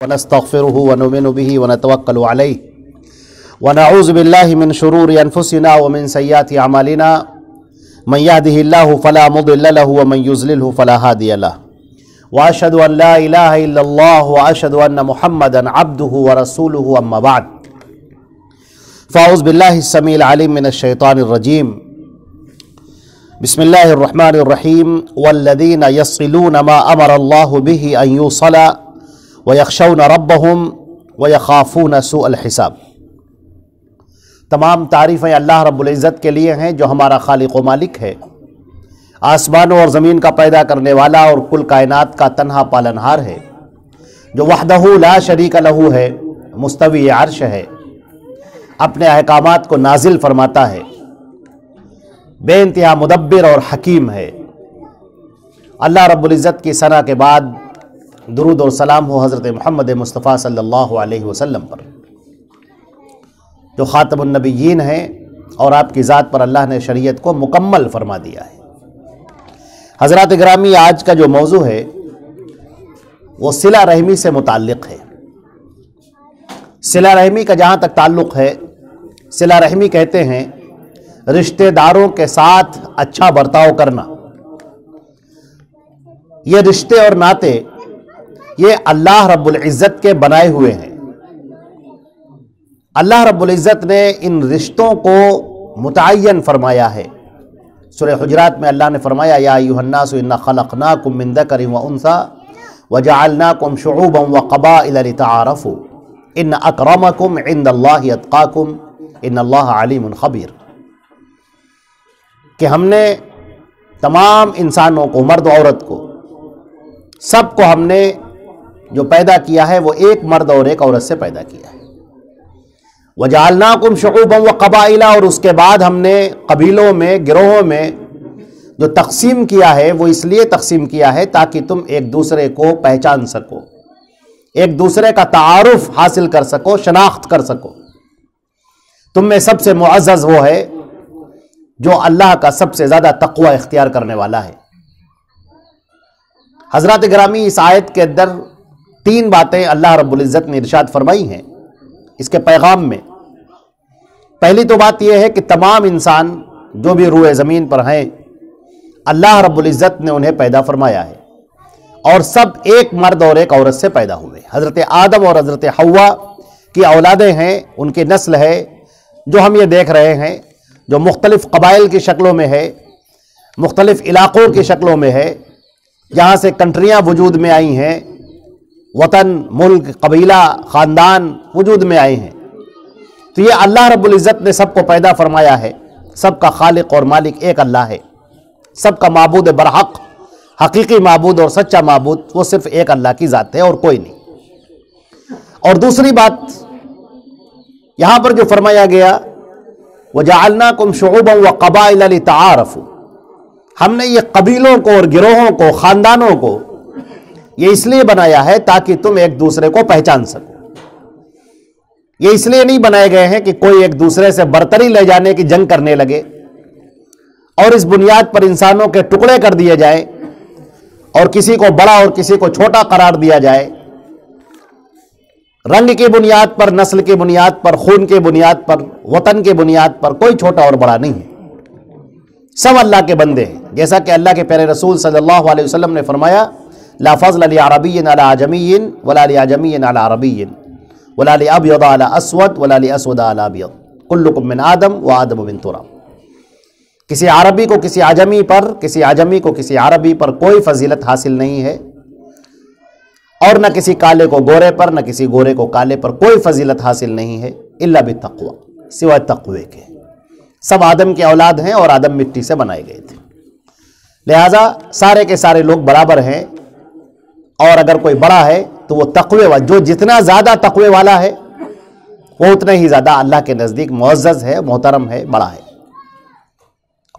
ونستغفره ونؤمن به ونتوكل عليه ونعوذ بالله من شرور أنفسنا ومن سيئات أعمالنا من يهده الله فلا مضل له ومن يضلله فلا هادي له وأشهد أن لا إله إلا الله وأشهد أن محمدا عبده ورسوله أما بعد فأعوذ بالله السميع العليم من الشيطان الرجيم بسم الله الرحمن الرحيم والذين يصلون ما أمر الله به أن يوصل وَيَخْشَوْنَ رَبَّهُمْ وَيَخَافُونَ سُوءَ الْحِسَابِ۔ تمام تعریفیں اللہ رب العزت کے لیے ہیں جو ہمارا خالق و مالک ہے، آسمانوں اور زمین کا پیدا کرنے والا اور کل کائنات کا تنہا پالنہار ہے، جو وحدہ لا شریک لہ ہے، مستوی عرش ہے، اپنے احکامات کو نازل فرماتا ہے، بے انتہا مدبر اور حکیم ہے۔ اللہ رب العزت کی ثنا کے بعد درود اور سلام ہو حضرت محمد مصطفیٰ صلی اللہ علیہ وسلم پر، جو خاتم النبیین ہیں اور آپ کی ذات پر اللہ نے شریعت کو مکمل فرما دیا ہے۔ حضرات گرامی، آج کا جو موضوع ہے وہ صلہ رحمی سے متعلق ہے۔ صلہ رحمی کا جہاں تک تعلق ہے، صلہ رحمی کہتے ہیں رشتہ داروں کے ساتھ اچھا برتاؤ کرنا۔ یہ رشتے اور ناطے یہ اللہ رب العزت کے بنائے ہوئے ہیں۔ اللہ رب العزت نے ان رشتوں کو متعین فرمایا ہے۔ سورہ حجرات میں اللہ نے فرمایا یا ایھا الناس انا خلقناکم من ذکر و انثی وجعلناکم شعوبا وقبائل لتعارفوا ان اکرمکم عند اللہ اتقاکم ان اللہ علیم خبیر، کہ ہم نے تمام انسانوں کو، مرد و عورت کو، سب کو ہم نے جو پیدا کیا ہے وہ ایک مرد اور ایک عورت سے پیدا کیا ہے۔ وَجَعَلْنَاكُمْ شُعُوبًا وَقَبَائِلَ، اور اس کے بعد ہم نے قبیلوں میں، گروہوں میں جو تقسیم کیا ہے وہ اس لیے تقسیم کیا ہے تاکہ تم ایک دوسرے کو پہچان سکو، ایک دوسرے کا تعارف حاصل کر سکو، شناخت کر سکو۔ تم میں سب سے معزز وہ ہے جو اللہ کا سب سے زیادہ تقوی اختیار کرنے والا ہے۔ حضرات گرامی، اس آیت کے اندر تین باتیں اللہ رب العزت نے ارشاد فرمائی ہیں اس کے پیغام میں۔ پہلی تو بات یہ ہے کہ تمام انسان جو بھی روئے زمین پر ہیں، اللہ رب العزت نے انہیں پیدا فرمایا ہے، اور سب ایک مرد اور ایک عورت سے پیدا ہوئے۔ حضرت آدم اور حضرت حوا کی اولادیں ہیں، ان کی نسل ہے جو ہم یہ دیکھ رہے ہیں، جو مختلف قبائل کی شکلوں میں ہے، مختلف علاقوں کی شکلوں میں ہے، جہاں سے کنٹریاں وجود میں آئی ہیں، وطن، ملک، قبیلہ، خاندان وجود میں آئے ہیں۔ تو یہ اللہ رب العزت نے سب کو پیدا فرمایا ہے۔ سب کا خالق اور مالک ایک اللہ ہے، سب کا معبود برحق، حقیقی معبود اور سچا معبود وہ صرف ایک اللہ کی ذات ہے اور کوئی نہیں۔ اور دوسری بات یہاں پر جو فرمایا گیا وَجَعَلْنَاكُمْ شُعُوبًا وَقَبَائِلَ لِتَعَارَفُوا، ہم نے یہ قبیلوں کو اور گروہوں کو، خاندانوں کو یہ اس لیے بنایا ہے تاکہ تم ایک دوسرے کو پہچان سکو۔ یہ اس لیے نہیں بنائے گئے ہیں کہ کوئی ایک دوسرے سے برتری لے جانے کی جنگ کرنے لگے اور اس بنیاد پر انسانوں کے ٹکڑے کر دیے جائیں اور کسی کو بڑا اور کسی کو چھوٹا قرار دیا جائے۔ رنگ کی بنیاد پر، نسل کی بنیاد پر، خون کی بنیاد پر، وطن کی بنیاد پر کوئی چھوٹا اور بڑا نہیں ہے، سب اللہ کے بندے ہیں۔ جیسا کہ اللہ کے پیارے رسول صلی اللہ علیہ وسلم نے فرمایا لا فضل لعربی علی عجمی ولا لعجمی علی عربی ولا لابیض علی اسود ولا لاسود علی ابیض کلکم من آدم وآدم من تراب۔ کسی عربی کو کسی عجمی پر، کسی عجمی کو کسی عربی پر کوئی فضیلت حاصل نہیں ہے، اور نہ کسی کالے کو گورے پر، نہ کسی گورے کو کالے پر کوئی فضیلت حاصل نہیں ہے الا بالتقوی، سوائے تقوی کے۔ سب آدم کی اولاد ہیں اور آدم مٹی سے بنائے گئے تھے، لہذا سارے کے سارے لوگ برابر ہیں، اور اگر کوئی بڑا ہے تو وہ تقوی والا، جو جتنا زیادہ تقوی والا ہے وہ اتنا ہی زیادہ اللہ کے نزدیک معزز ہے، محترم ہے، بڑا ہے۔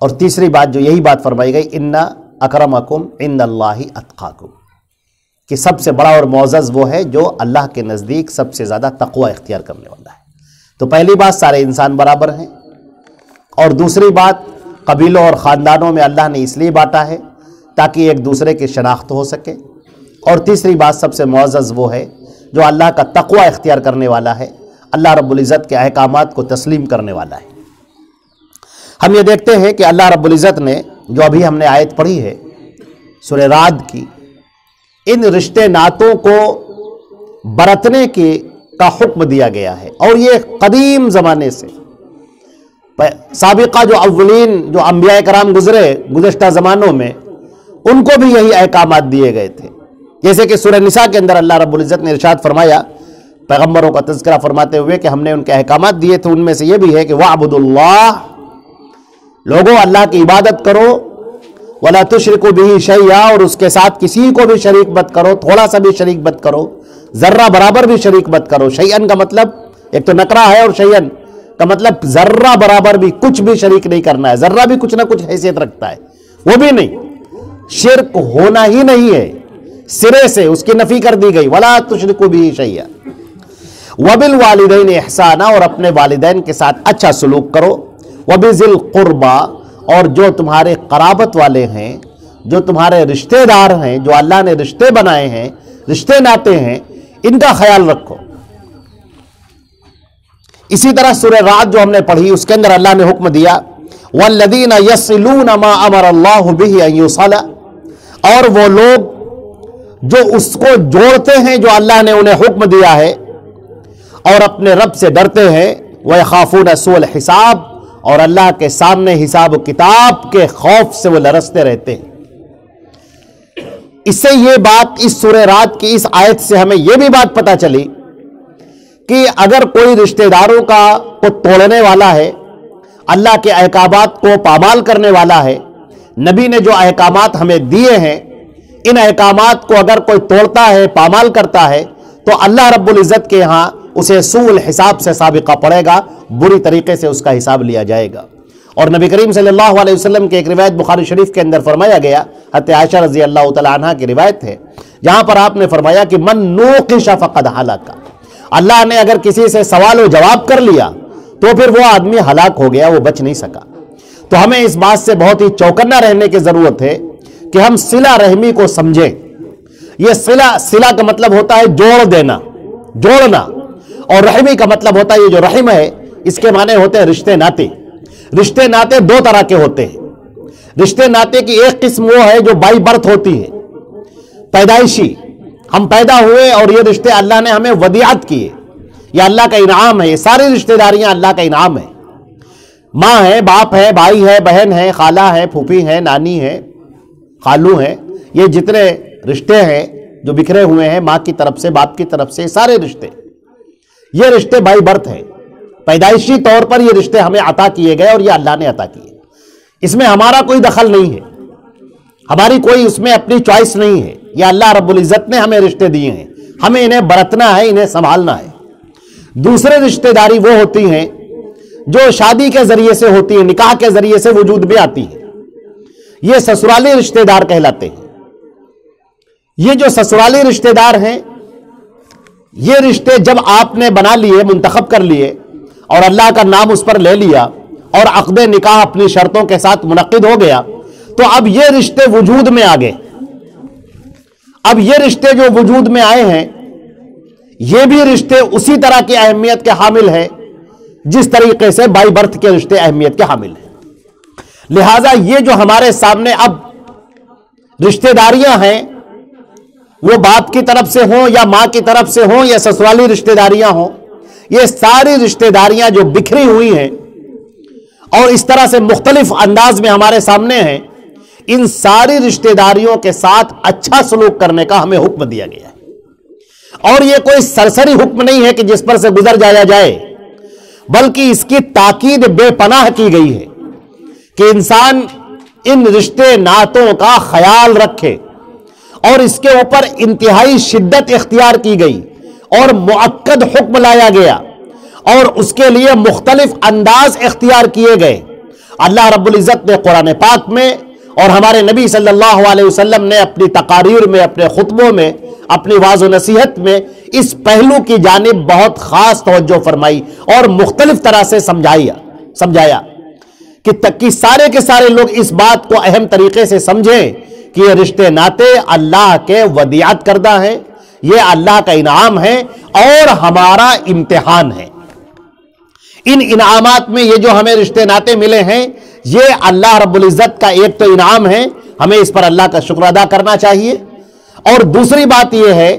اور تیسری بات جو یہی بات فرمائی گئی ان اکرمکم عند اللہ اتقاکم، کہ سب سے بڑا اور معزز وہ ہے جو اللہ کے نزدیک سب سے زیادہ تقوی اختیار کرنے والا ہے۔ تو پہلی بات سارے انسان برابر ہیں، اور دوسری بات قبیلوں اور خاندانوں میں اللہ نے اس لیے بانٹا ہے تاکہ ایک دوسرے کی شناخت ہو سکے، اور تیسری بات سب سے معزز وہ ہے جو اللہ کا تقوی اختیار کرنے والا ہے، اللہ رب العزت کے احکامات کو تسلیم کرنے والا ہے۔ ہم یہ دیکھتے ہیں کہ اللہ رب العزت نے جو ابھی ہم نے آیت پڑھی ہے سورہ رعد کی، ان رشتے ناتوں کو برتنے کا حکم دیا گیا ہے، اور یہ قدیم زمانے سے سابقہ جو اولین جو انبیاء کرام گزرے گزشتہ زمانوں میں، ان کو بھی یہی احکامات دیے گئے تھے۔ جیسے کہ سورہ نساء کے اندر اللہ رب العزت نے ارشاد فرمایا پیغمبروں کا تذکرہ فرماتے ہوئے کہ ہم نے ان کے احکامات دیے تھے، ان میں سے یہ بھی ہے کہ وَاعْبُدُوا اللَّهَ، لوگوں اللہ کی عبادت کرو، وَلَا تُشْرِكُوا بِهِ شَيْئًا، اور اس کے ساتھ کسی کو بھی شریک مت کرو، تھوڑا سا بھی شریک مت کرو، ذرہ برابر بھی شریک مت کرو۔ شیئن کا مطلب ایک تو نکرہ ہے، اور شیئن کا مطلب ذرہ برابر بھی کچھ بھی شریک نہیں کرنا ہے، ذرہ بھی کچھ نہ کچھ حیثیت رکھتا ہے وہ بھی نہیں، شرک ہونا ہی نہیں ہے، سرے سے اس کی نفی کر دی گئی۔ وَلَا تُشْرِكُوا بِهِ شَيْئًا وَبِالْوَالِدَيْنِ احسانا، اور اپنے والدین کے ساتھ اچھا سلوک کرو، وَبِذِي الْقُرْبَى، اور جو تمہارے قرابت والے ہیں، جو تمہارے رشتہ دار ہیں، جو اللہ نے رشتے بنائے ہیں، رشتے ناتے ہیں، ان کا خیال رکھو۔ اسی طرح سورہ رعد جو ہم نے پڑھی اس کے اندر اللہ نے حکم دیا وَالَّذِينَ يَصِلُونَ مَا أَمَرَ اللَّهُ بِهِ أَن يُوصَلَ، اور وہ لوگ جو اس کو جوڑتے ہیں جو اللہ نے انہیں حکم دیا ہے، اور اپنے رب سے ڈرتے ہیں، وَيَخَافُونَ سُوءَ الْحِسَابِ، اور اللہ کے سامنے حساب و کتاب کے خوف سے وہ لرزتے رہتے ہیں۔ اس سے یہ بات اس سورہ رعد کی اس آیت سے ہمیں یہ بھی بات پتہ چلی کہ اگر کوئی رشتہ داروں کو توڑنے والا ہے، اللہ کے احکامات کو پامال کرنے والا ہے، نبی نے جو احکامات ہمیں دیے ہیں، ان احکامات کو اگر کوئی توڑتا ہے، پامال کرتا ہے، تو اللہ رب العزت کے ہاں اسے سوء الحساب سے سابقہ پڑے گا، بری طریقے سے اس کا حساب لیا جائے گا۔ اور نبی کریم صلی اللہ علیہ وسلم کے ایک روایت بخاری شریف کے اندر فرمایا گیا، حضرت عائشہ رضی اللہ تعالیٰ عنہ کی روایت ہے، جہاں پر آپ نے فرمایا کہ من نوقش فقد ہلاک، اللہ نے اگر کسی سے سوال و جواب کر لیا تو پھر وہ آدمی ہلاک ہو گیا، وہ بچ نہیں سکا۔ تو ہمیں اس بات سے بہت ہی چوکنا رہنے کی ضرورت ہے کہ ہم صلہ رحمی کو سمجھیں۔ یہ صلہ کا مطلب ہوتا ہے جوڑ دینا، جوڑنا، اور رحمی کا مطلب ہوتا ہے یہ جو رحم ہے اس کے معنی ہوتے ہیں رشتے ناتے۔ رشتے ناتے دو طرح کے ہوتے ہیں۔ رشتے ناتے کی ایک قسم وہ ہے جو بائی برتھ ہوتی ہے، پیدائشی، ہم پیدا ہوئے اور یہ رشتے اللہ نے ہمیں ودیعت کیے، یہ اللہ کا انعام ہے، یہ ساری رشتے داریاں اللہ کا انعام ہے۔ ماں ہے، باپ ہے، بھائی ہے، بہن ہے، خالہ ہے، پھوپھی ہے، نانی ہے، خالو ہے، یہ جتنے رشتے ہیں جو بکھرے ہوئے ہیں ماں کی طرف سے، باپ کی طرف سے، سارے رشتے، یہ رشتے بائی برتھ ہیں، پیدائشی طور پر یہ رشتے ہمیں عطا کیے گئے اور یہ اللہ نے عطا کیے، اس میں ہمارا کوئی دخل نہیں ہے، ہماری کوئی اس میں اپنی چوائس نہیں ہے، یہ اللہ رب العزت نے ہمیں رشتے دیے ہیں، ہمیں انہیں برتنا ہے، انہیں سنبھالنا ہے۔ دوسرے رشتے داری وہ ہوتی ہیں جو شادی کے ذریعے سے ہوتی ہیں، نکاح کے ذریعے سے وجود میں آتی ہیں، یہ سسرالی رشتے دار کہلاتے ہیں۔ یہ جو سسرالی رشتے دار ہیں، یہ رشتے جب آپ نے بنا لیے، منتخب کر لیے اور اللہ کا نام اس پر لے لیا اور عقد نکاح اپنی شرطوں کے ساتھ منعقد ہو گیا، تو اب یہ رشتے وجود میں آ گئے۔ اب یہ رشتے جو وجود میں آئے ہیں، یہ بھی رشتے اسی طرح کی اہمیت کے حامل ہیں جس طریقے سے بائی برتھ کے رشتے اہمیت کے حامل ہیں۔ لہٰذا یہ جو ہمارے سامنے اب رشتے داریاں ہیں، وہ باپ کی طرف سے ہوں یا ماں کی طرف سے ہوں یا سسرالی رشتے داریاں ہوں، یہ ساری رشتے داریاں جو بکھری ہوئی ہیں اور اس طرح سے مختلف انداز میں ہمارے سامنے ہیں، ان ساری رشتے داریوں کے ساتھ اچھا سلوک کرنے کا ہمیں حکم دیا گیا ہے۔ اور یہ کوئی سرسری حکم نہیں ہے کہ جس پر سے گزر جایا جائے، بلکہ اس کی تاکید بے پناہ کی گئی ہے کہ انسان ان رشتے ناتوں کا خیال رکھے، اور اس کے اوپر انتہائی شدت اختیار کی گئی اور مؤکد حکم لایا گیا، اور اس کے لیے مختلف انداز اختیار کیے گئے۔ اللہ رب العزت نے قرآن پاک میں اور ہمارے نبی صلی اللہ علیہ وسلم نے اپنی تقاریر میں، اپنے خطبوں میں، اپنی واعظ و نصیحت میں اس پہلو کی جانب بہت خاص توجہ فرمائی اور مختلف طرح سے سمجھایا کہ سارے کے سارے لوگ اس بات کو اہم طریقے سے سمجھیں کہ یہ رشتے ناتے اللہ کے ودیعت کردہ ہیں، یہ اللہ کا انعام ہے اور ہمارا امتحان ہے۔ ان انعامات میں یہ جو ہمیں رشتے ناتے ملے ہیں، یہ اللہ رب العزت کا ایک تو انعام ہے، ہمیں اس پر اللہ کا شکر ادا کرنا چاہیے، اور دوسری بات یہ ہے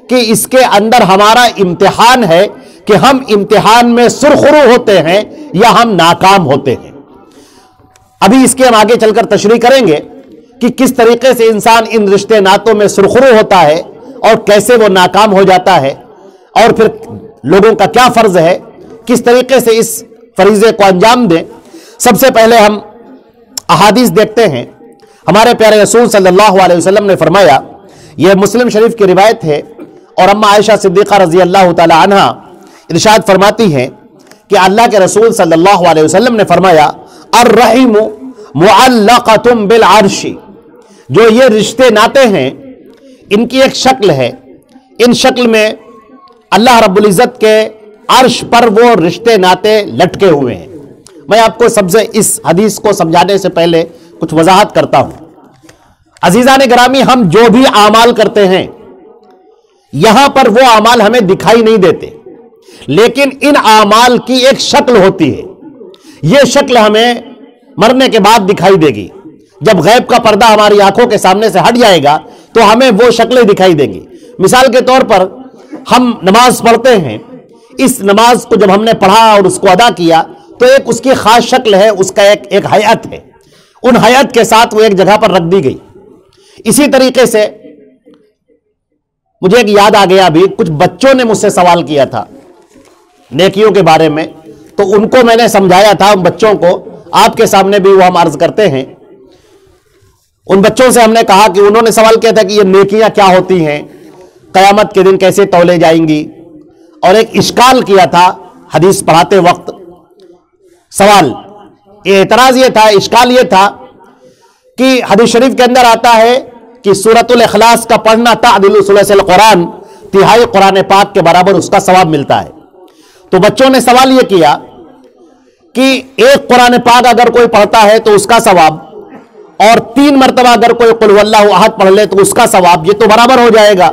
کہ اس کے اندر ہمارا امتحان ہے کہ ہم امتحان میں سرخرو ہوتے ہیں یا ہم ناکام ہوتے ہیں۔ ابھی اس کے ہم آگے چل کر تشریح کریں گے کہ کس طریقے سے انسان ان رشتے ناتوں میں سرخرو ہوتا ہے اور کیسے وہ ناکام ہو جاتا ہے، اور پھر لوگوں کا کیا فرض ہے، کس طریقے سے اس فریضے کو انجام دیں۔ سب سے پہلے ہم احادیث دیکھتے ہیں۔ ہمارے پیارے رسول صلی اللہ علیہ وسلم نے فرمایا، یہ مسلم شریف کی روایت ہے، اور اما عائشہ صدیقہ رضی اللہ تعالی عنہ ارشاد فرماتی ہیں کہ اللہ کے رسول صلی اللہ علیہ وسلم نے فرمایا، الرحم معلقۃ بالعرش، جو یہ رشتے ناتے ہیں ان کی ایک شکل ہے، ان شکل میں اللہ رب العزت کے عرش پر وہ رشتے ناتے لٹکے ہوئے ہیں۔ میں آپ کو سب سے اس حدیث کو سمجھانے سے پہلے کچھ وضاحت کرتا ہوں۔ عزیزان گرامی، ہم جو بھی اعمال کرتے ہیں یہاں پر وہ اعمال ہمیں دکھائی نہیں دیتے، لیکن ان اعمال کی ایک شکل ہوتی ہے۔ یہ شکل ہمیں مرنے کے بعد دکھائی دے گی۔ جب غیب کا پردہ ہماری آنکھوں کے سامنے سے ہٹ جائے گا تو ہمیں وہ شکلیں دکھائی دیں گی۔ مثال کے طور پر ہم نماز پڑھتے ہیں، اس نماز کو جب ہم نے پڑھا اور اس کو ادا کیا تو ایک اس کی خاص شکل ہے، اس کا ایک ہیئت ہے، ان ہیئت کے ساتھ وہ ایک جگہ پر رکھ دی گئی۔ اسی طریقے سے مجھے ایک یاد آ گیا، ابھی کچھ بچوں نے مجھ سے سوال کیا تھا نیکیوں کے بارے میں، تو ان کو میں نے سمجھایا تھا، ان بچوں کو آپ کے سامنے بھی وہ ہم عرض کرتے ہیں۔ ان بچوں سے ہم نے کہا کہ انہوں نے سوال کیا تھا کہ یہ نیکیاں کیا ہوتی ہیں، قیامت کے دن کیسے تولے جائیں گی، اور ایک اشکال کیا تھا حدیث پڑھاتے وقت۔ سوال اعتراض یہ تھا، اشکال یہ تھا کہ حدیث شریف کے اندر آتا ہے کہ سورۃ الاخلاص کا پڑھنا تعدل ثلث القرآن، تہائی قرآن پاک کے برابر اس کا ثواب ملتا ہے۔ تو بچوں نے سوال یہ کیا کہ ایک قرآن پاک اگر کوئی پڑھتا ہے تو اس کا ثواب، اور 3 مرتبہ اگر کوئی قل هو اللہ احد پڑھ لے تو اس کا ثواب، یہ تو برابر ہو جائے گا،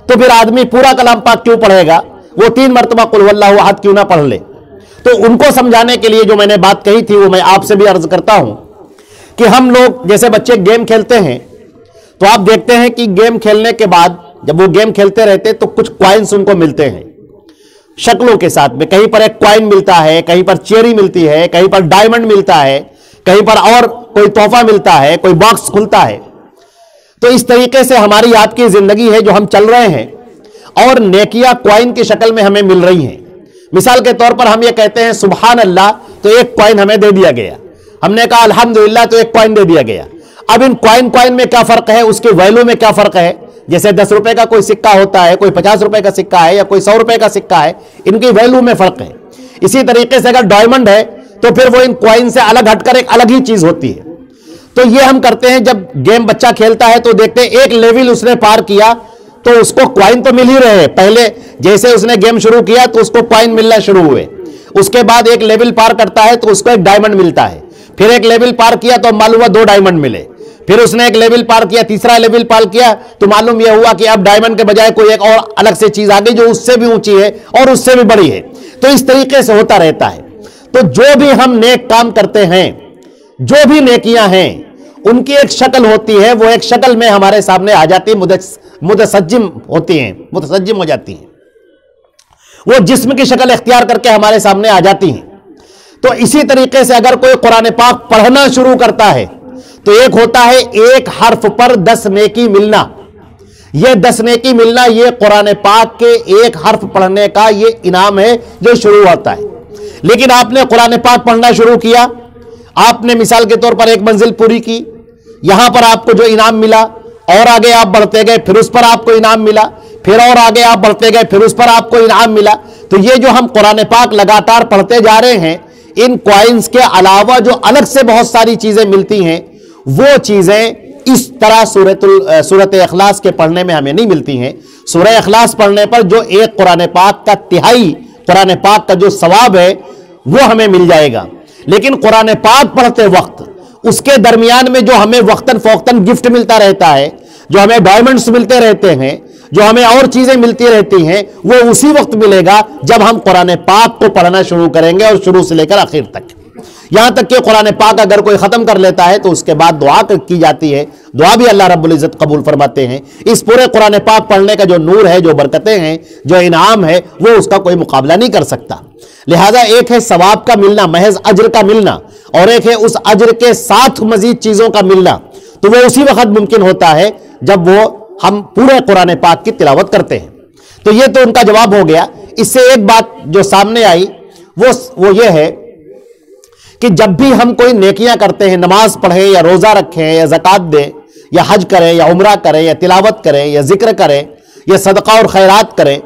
تو پھر آدمی پورا کلام پاک کیوں پڑھے گا، وہ 3 مرتبہ قل هو اللہ احد کیوں نہ پڑھ لے۔ تو ان کو سمجھانے کے لیے جو میں نے بات کہی تھی وہ میں آپ سے بھی عرض کرتا ہوں کہ ہم لوگ جیسے بچے گیم کھیلتے ہیں تو آپ دیکھتے ہیں کہ گیم کھیلنے کے بعد جب وہ گیم کھیلتے رہتے تو کچھ کوائنس ان کو ملتے ہیں شکلوں کے ساتھ میں، کہیں پر ایک کوائن ملتا ہے، کہیں پر چیری ملتی ہے، کہیں پر ڈائمنڈ ملتا ہے، کہیں پر اور کوئی تحفہ ملتا ہے، کوئی باکس کھلتا ہے۔ تو اس طریقے سے ہماری آپ کی زندگی ہے جو ہم چل رہے ہیں، اور نیکیاں کوائن کی شکل میں ہمیں مل رہی ہیں۔ مثال کے طور پر ہم یہ کہتے ہیں سبحان اللہ تو ایک کوائن ہمیں دے دیا گیا، ہم نے کہا الحمدللہ تو ایک کوائن دے دیا گیا۔ اب ان کوائن میں کیا فرق ہے، اس کے ویلو میں کیا فرق ہے؟ جیسے 10 روپے کا کوئی سکہ ہوتا ہے، کوئی 50 روپے کا سکہ ہے، یا کوئی 100 روپے کا سکہ ہے، ان کی ویلو میں فرق ہے۔ اسی طریقے سے اگر ڈائمنڈ ہے تو پھر وہ ان کوائن سے الگ ہٹ کر ایک الگ ہی چیز ہوتی ہے۔ تو یہ ہم کرتے ہیں جب گیم بچہ کھیلتا ہے تو دیکھتے ہیں ایک لیول اس نے پار کیا تو اس کو کوائن تو مل ہی رہے ہیں، پہلے جیسے اس نے گیم شروع کیا تو اس کو کوائن ملنا شروع ہوئے، اس کے بعد ایک لیول پار کرتا ہے تو اس کو ایک ڈائمنڈ ملتا ہے، پھر ایک لیول پار کیا تو معلوم ہوا 2 ڈائمنڈ ملے، پھر اس نے ایک لیول پار کیا، تیسرا لیول پار کیا تو معلوم یہ ہوا کہ اب ڈائمنڈ کے بجائے کوئی ایک اور الگ سے چیز آ گئی جو اس سے بھی اونچی ہے اور اس سے بھی بڑی ہے۔ تو اس طریقے سے ہوتا رہتا ہے۔ تو جو بھی ہم نیک کام کرتے ہیں، جو بھی نیکیاں ہیں، ان کی ایک شکل ہوتی ہے، وہ ایک شکل میں ہمارے سامنے آ جاتی ہے، متسجم ہوتی ہیں، متسجم ہو جاتی ہیں، وہ جسم کی شکل اختیار کر کے ہمارے سامنے آ جاتی ہیں۔ تو اسی طریقے سے اگر کوئی قرآن پاک پڑھنا شروع کرتا ہے تو ایک ہوتا ہے ایک حرف پر 10 نیکی ملنا، یہ 10 نیکی ملنا، یہ قرآن پاک کے ایک حرف پڑھنے کا یہ انعام ہے جو شروع ہوتا ہے۔ لیکن آپ نے قرآن پاک پڑھنا شروع کیا، آپ نے مثال کے طور پر ایک منزل پوری کی، یہاں پر آپ کو جو انعام ملا، اور آگے آپ بڑھتے گئے پھر اس پر آپ کو انعام ملا، پھر اور آگے آپ بڑھتے گئے پھر اس پر آپ کو انعام ملا۔ تو یہ جو ہم قرآن پاک لگاتار پڑھتے جا رہے ہیں، ان کوائنز کے علاوہ جو الگ سے بہت ساری چیزیں ملتی ہیں، وہ چیزیں اس طرح سورۃ اخلاص کے پڑھنے میں ہمیں نہیں ملتی ہیں۔ سورہ اخلاص پڑھنے پر جو ایک قرآن پاک کا تہائی قرآن پاک کا جو ثواب ہے وہ ہمیں مل جائے گا، لیکن قرآن پاک پڑھتے وقت اس کے درمیان میں جو ہمیں وقتاً فوقتاً گفٹ ملتا رہتا ہے، جو ہمیں ڈائمنڈز ملتے رہتے ہیں، جو ہمیں اور چیزیں ملتی رہتی ہیں وہ اسی وقت ملے گا جب ہم قرآن پاک کو پڑھنا شروع کریں گے، اور شروع سے لے کر آخر تک، یہاں تک کہ قرآن پاک اگر کوئی ختم کر لیتا ہے تو اس کے بعد دعا کی جاتی ہے، دعا بھی اللہ رب العزت قبول فرماتے ہیں۔ اس پورے قرآن پاک پڑھنے کا جو نور ہے، جو برکتیں ہیں، جو انعام ہے، وہ اس کا کوئی مقابلہ نہیں کر سکتا۔ لہذا ایک ہے ثواب کا ملنا، محض اجر کا ملنا، اور ایک ہے اس اجر کے ساتھ مزید چیزوں کا ملنا، تو وہ اسی وقت ممکن ہوتا ہے جب وہ ہم پورے قرآن پاک کی تلاوت کرتے ہیں۔ تو یہ تو ان کا جواب ہو گیا۔ اس سے ایک بات جو سامنے آئی وہ یہ ہے کہ جب بھی ہم کوئی نیکیاں کرتے ہیں، نماز پڑھیں یا روزہ رکھیں یا زکوٰۃ دیں یا حج کریں یا عمرہ کریں یا تلاوت کریں یا ذکر کریں یا صدقہ اور خیرات کریں،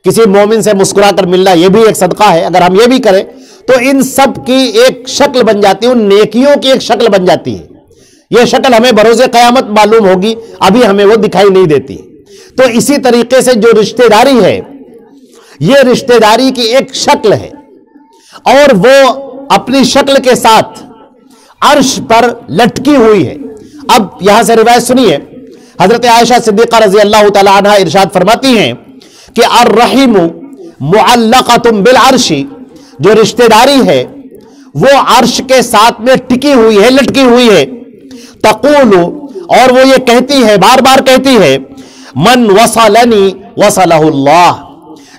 کسی مومن سے مسکرا کر ملنا یہ بھی ایک صدقہ ہے، اگر ہم یہ بھی کریں تو ان سب کی ایک شکل بن جاتی ہے، ان نیکیوں کی ایک شکل بن جاتی ہے۔ یہ شکل ہمیں بروز قیامت معلوم ہوگی، ابھی ہمیں وہ دکھائی نہیں دیتی۔ تو اسی طریقے سے جو رشتہ داری ہے، یہ رشتہ داری کی ایک شکل ہے، اور وہ اپنی شکل کے ساتھ عرش پر لٹکی ہوئی ہے۔ اب یہاں سے روایت سنیے، حضرت عائشہ صدیقہ رضی اللہ تعالی عنہ ارشاد فرماتی ہیں کہ الرحم معلقۃ بالعرش، جو رشتہ داری ہے وہ عرش کے ساتھ میں ٹکی ہوئی ہے، لٹکی ہوئی ہے۔ تقول، اور وہ یہ کہتی ہے، بار بار کہتی ہے، من وصلنی وصلہ اللہ،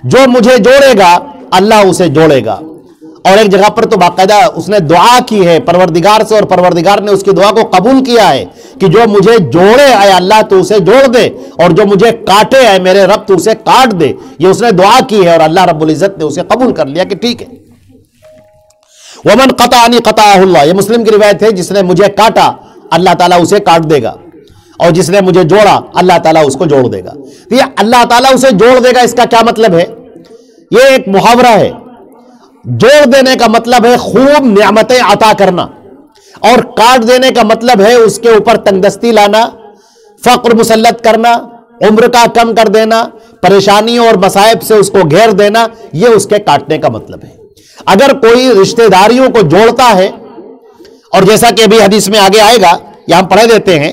جو مجھے جوڑے گا اللہ اسے جوڑے گا۔ اور ایک جگہ پر تو باقاعدہ اس نے دعا کی ہے پروردگار سے، اور پروردگار نے اس کی دعا کو قبول کیا ہے کہ جو مجھے جوڑے اے اللہ تو اسے جوڑ دے، اور جو مجھے کاٹے اے میرے رب تو اسے کاٹ دے۔ یہ اس نے دعا کی ہے اور اللہ رب العزت نے اسے قبول کر لیا کہ ٹھیک ہے۔ ومن قطعنی قطعہ اللہ، یہ مسلم کی روایت ہے، جس نے مجھے کاٹا اللہ تعالیٰ اسے کاٹ دے گا، اور جس نے مجھے جوڑا اللہ تعالیٰ اس کو جوڑ دے گا۔ تو یہ اللہ تعالیٰ اسے جوڑ دے گا، اس کا کیا مطلب ہے؟ یہ ایک محاورہ ہے۔ جوڑ دینے کا مطلب ہے خوب نعمتیں عطا کرنا، اور کاٹ دینے کا مطلب ہے اس کے اوپر تنگدستی لانا، فقر مسلط کرنا، عمر کا کم کر دینا، پریشانیوں اور مصائب سے اس کو گھیر دینا، یہ اس کے کاٹنے کا مطلب ہے۔ اگر کوئی رشتہ داریوں کو جوڑتا ہے، اور جیسا کہ ابھی حدیث میں آگے آئے گا، یہاں پڑھے دیتے ہیں،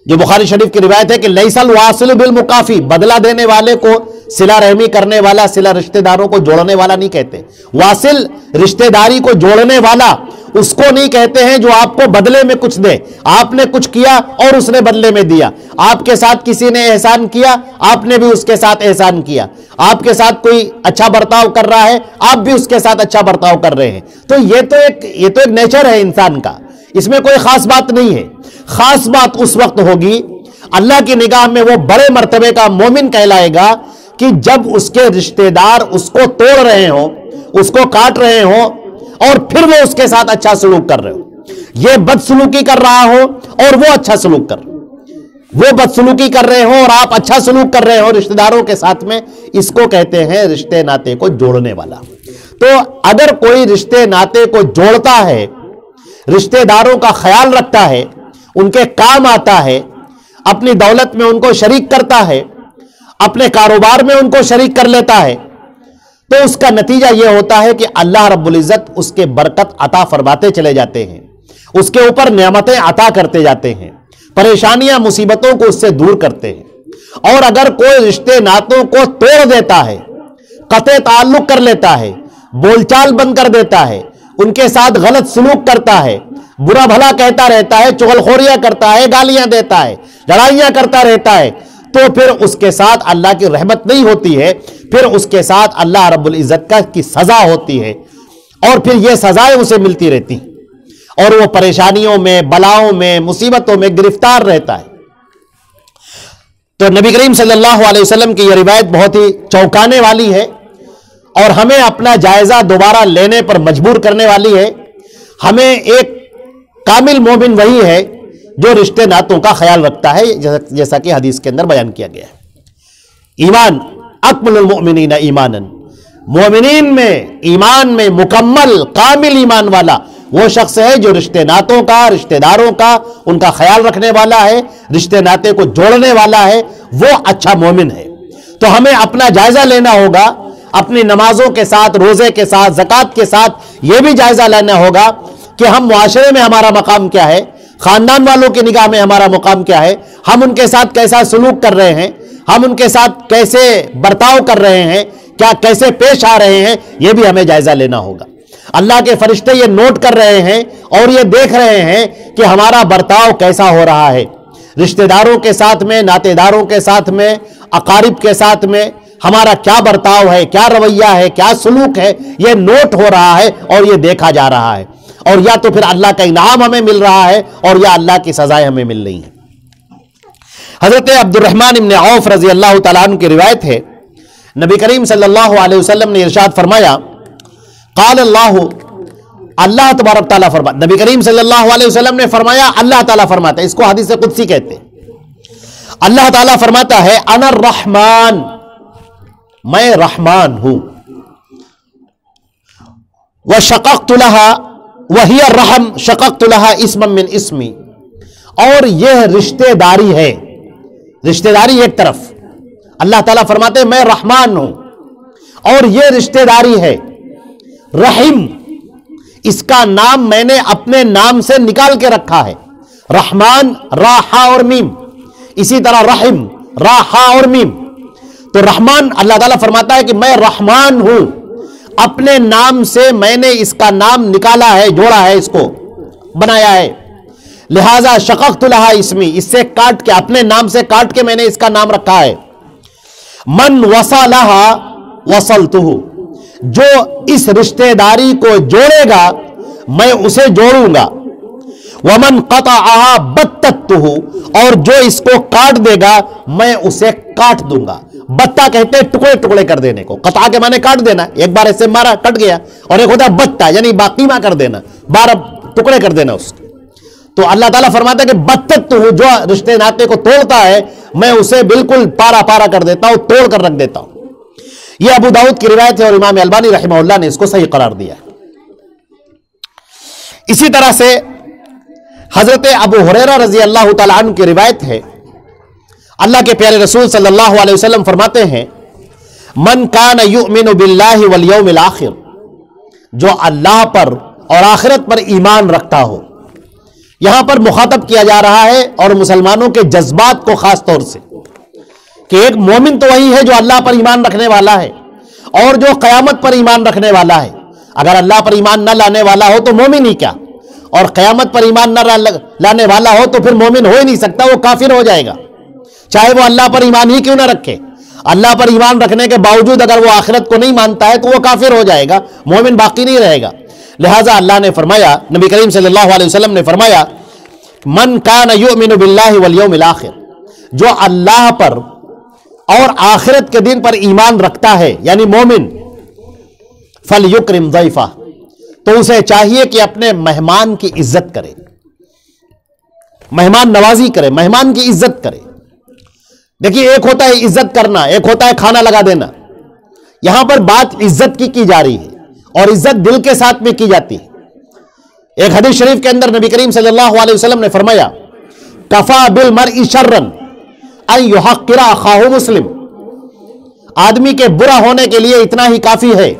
جو بخاری شریف کی روایت ہے کہ لیس الواصل بالمکافی، بدلہ دینے والے کو صلہ رحمی کرنے والا، صلہ رشتہ داروں کو جوڑنے والا نہیں کہتے۔ واصل رشتہ داری کو جوڑنے والا اس کو نہیں کہتے ہیں جو آپ کو بدلے میں کچھ دے۔ آپ نے کچھ کیا اور اس نے بدلے میں دیا، آپ کے ساتھ کسی نے احسان کیا، آپ نے بھی اس کے ساتھ احسان کیا، آپ کے ساتھ کوئی اچھا برتاؤ کر رہا ہے، آپ بھی اس کے ساتھ اچھا برتاؤ کر رہے ہیں۔ تو یہ تو ایک نیچر ہے انسان کا، اس میں کوئی خاص بات نہیں ہے۔ خاص بات اس وقت ہوگی، اللہ کی نگاہ میں وہ بڑے مرتبے کا مومن کہلائے گا کہ جب اس کے رشتہ دار اس کو توڑ رہے ہوں، اس کو کاٹ رہے ہوں، اور پھر وہ اس کے ساتھ اچھا سلوک کر رہے ہو۔ یہ بدسلوکی کر رہا ہو اور وہ اچھا سلوک کر رہے ہو، وہ بدسلوکی کر رہے ہوں اور آپ اچھا سلوک کر رہے ہو رشتہ داروں کے ساتھ میں، اس کو کہتے ہیں رشتے ناطے کو جوڑنے والا۔ تو اگر کوئی رشتے ناطے کو جوڑتا ہے، رشتہ داروں کا خیال رکھتا ہے، ان کے کام آتا ہے، اپنی دولت میں ان کو شریک کرتا ہے، اپنے کاروبار میں ان کو شریک کر لیتا ہے، تو اس کا نتیجہ یہ ہوتا ہے کہ اللہ رب العزت اس کے برکت عطا فرماتے چلے جاتے ہیں، اس کے اوپر نعمتیں عطا کرتے جاتے ہیں، پریشانیاں مصیبتوں کو اس سے دور کرتے ہیں۔ اور اگر کوئی رشتے ناتوں کو توڑ دیتا ہے، قطع تعلق کر لیتا ہے، بول چال بند کر دیتا ہے، ان کے ساتھ غلط سلوک کرتا ہے، برا بھلا کہتا رہتا ہے، چغلخوریاں کرتا ہے، گالیاں دیتا ہے، لڑائیاں کرتا رہتا ہے، تو پھر اس کے ساتھ اللہ کی رحمت نہیں ہوتی ہے، پھر اس کے ساتھ اللہ رب العزت کی سزا ہوتی ہے، اور پھر یہ سزائیں اسے ملتی رہتی ہیں، اور وہ پریشانیوں میں، بلاؤں میں، مصیبتوں میں گرفتار رہتا ہے۔ تو نبی کریم صلی اللہ علیہ وسلم کی یہ روایت بہت ہی چونکانے والی ہے، اور ہمیں اپنا جائزہ دوبارہ لینے پر مجبور کرنے والی ہے۔ ہمیں ایک کامل مومن وہی ہے جو رشتے ناتوں کا خیال رکھتا ہے، جیسا کہ حدیث کے اندر بیان کیا گیا ہے۔ ایمان اکمل المؤمنین ایمانا، مومنین میں ایمان میں مکمل کامل ایمان والا وہ شخص ہے جو رشتے ناتوں کا، رشتے داروں کا، ان کا خیال رکھنے والا ہے، رشتے ناتے کو جوڑنے والا ہے، وہ اچھا مومن ہے۔ تو ہمیں اپنا جائزہ لینا ہوگا، اپنی نمازوں کے ساتھ، روزے کے ساتھ، زکوٰۃ کے ساتھ یہ بھی جائزہ لینا ہوگا کہ ہم معاشرے میں ہمارا مقام کیا ہے، خاندان والوں کی نگاہ میں ہمارا مقام کیا ہے، ہم ان کے ساتھ کیسا سلوک کر رہے ہیں، ہم ان کے ساتھ کیسے برتاؤ کر رہے ہیں، کیا کیسے پیش آ رہے ہیں، یہ بھی ہمیں جائزہ لینا ہوگا۔ اللہ کے فرشتے یہ نوٹ کر رہے ہیں اور یہ دیکھ رہے ہیں کہ ہمارا برتاؤ کیسا ہو رہا ہے، رشتہ داروں کے ساتھ میں، ناتے داروں کے ساتھ میں، اقارب کے ساتھ میں ہمارا کیا برتاؤ ہے، کیا رویہ ہے، کیا سلوک ہے، یہ نوٹ ہو رہا ہے اور یہ دیکھا جا رہا ہے، اور یا تو پھر اللہ کا انعام ہمیں مل رہا ہے اور یا اللہ کی سزائیں ہمیں مل رہی ہیں۔ حضرت عبد الرحمن بن عوف رضی اللہ تعالیٰ عنہ کی روایت ہے، نبی کریم صلی اللہ علیہ وسلم نے ارشاد فرمایا، قال اللہ تبارک تعالیٰ فرماتا، نبی کریم صلی اللہ علیہ وسلم نے فرمایا، اللہ تعالیٰ فرماتا ہے، اس کو حدیث قدسی کہتے ہیں۔ اللہ تعالیٰ فرماتا ہے، انا الرحمن، میں رحمان ہوں، وشققت لها وہی الرحم شققت لها اسما من اسمی، اور یہ رشتہ داری ہے، رشتہ داری ایک طرف، اللہ تعالیٰ فرماتے ہیں میں رحمان ہوں اور یہ رشتہ داری ہے، رحم اس کا نام میں نے اپنے نام سے نکال کے رکھا ہے، رحمان را ہا اور میم، اسی طرح رحم را ہا اور میم، تو رحمان اللہ تعالیٰ فرماتا ہے کہ میں رحمان ہوں، اپنے نام سے میں نے اس کا نام نکالا ہے، جوڑا ہے، اس کو بنایا ہے، لہذا شققت لہا اسمی، اس سے کاٹ کے، اپنے نام سے کاٹ کے میں نے اس کا نام رکھا ہے، من وصلہا وصلتہ، جو اس رشتہ داری کو جوڑے گا میں اسے جوڑوں گا، ومن قطعہا بتتہ، اور جو اس کو کاٹ دے گا میں اسے کاٹ دوں گا۔ بتہ کہتے ہیں ٹکڑے ٹکڑے کر دینے کو، قطع کے معنی کاٹ دینا، ایک بار ایسے مارا کٹ گیا، اور ایک ہوتا ہے بتہ یعنی باقیمہ کر دینا، بارہ ٹکڑے کر دینا اس کو۔ تو اللہ تعالیٰ فرماتا ہے کہ بتتہ، جو رشتے ناطے کو توڑتا ہے میں اسے بالکل پارا پارا کر دیتا ہوں، توڑ کر رکھ دیتا ہوں۔ یہ ابو داؤد کی روایت ہے اور امام البانی رحمہ اللہ نے اس کو صحیح قرار دیا ہے۔ اسی طرح سے حضرت ابو ہریرہ رضی اللہ تعالیٰ عنہ کی روایت ہے، اللہ کے پیارے رسول صلی اللہ علیہ وسلم فرماتے ہیں، من کان یؤمن باللہ والیوم الآخر، جو اللہ پر اور آخرت پر ایمان رکھتا ہو، یہاں پر مخاطب کیا جا رہا ہے اور مسلمانوں کے جذبات کو خاص طور سے، کہ ایک مومن تو وہی ہے جو اللہ پر ایمان رکھنے والا ہے اور جو قیامت پر ایمان رکھنے والا ہے۔ اگر اللہ پر ایمان نہ لانے والا ہو تو مومن ہی کیا، اور قیامت پر ایمان نہ لانے والا ہو تو پھر مومن ہو ہی نہیں سکتا، وہ کافر ہو جائے گا، چاہے وہ اللہ پر ایمان ہی کیوں نہ رکھے۔ اللہ پر ایمان رکھنے کے باوجود اگر وہ آخرت کو نہیں مانتا ہے تو وہ کافر ہو جائے گا، مومن باقی نہیں رہے گا۔ لہٰذا اللہ نے فرمایا، نبی کریم صلی اللہ علیہ وسلم نے فرمایا، من کان یؤمن باللہ والیوم الآخر، جو اللہ پر اور آخرت کے دن پر ایمان رکھتا ہے یعنی مومن، فلیکرم ضیفہ، تو اسے چاہیے کہ اپنے مہمان کی عزت کرے، مہمان نوازی کرے، مہمان کی عزت کرے۔ دیکھیے ایک ہوتا ہے عزت کرنا، ایک ہوتا ہے کھانا لگا دینا، یہاں پر بات عزت کی جا رہی ہے اور عزت دل کے ساتھ میں کی جاتی ہے۔ ایک حدیث شریف کے اندر نبی کریم صلی اللہ علیہ وسلم نے فرمایا، کفا بالمرء شرا ان یحقر اخاہ مسلم، آدمی کے برا ہونے کے لیے اتنا ہی کافی ہے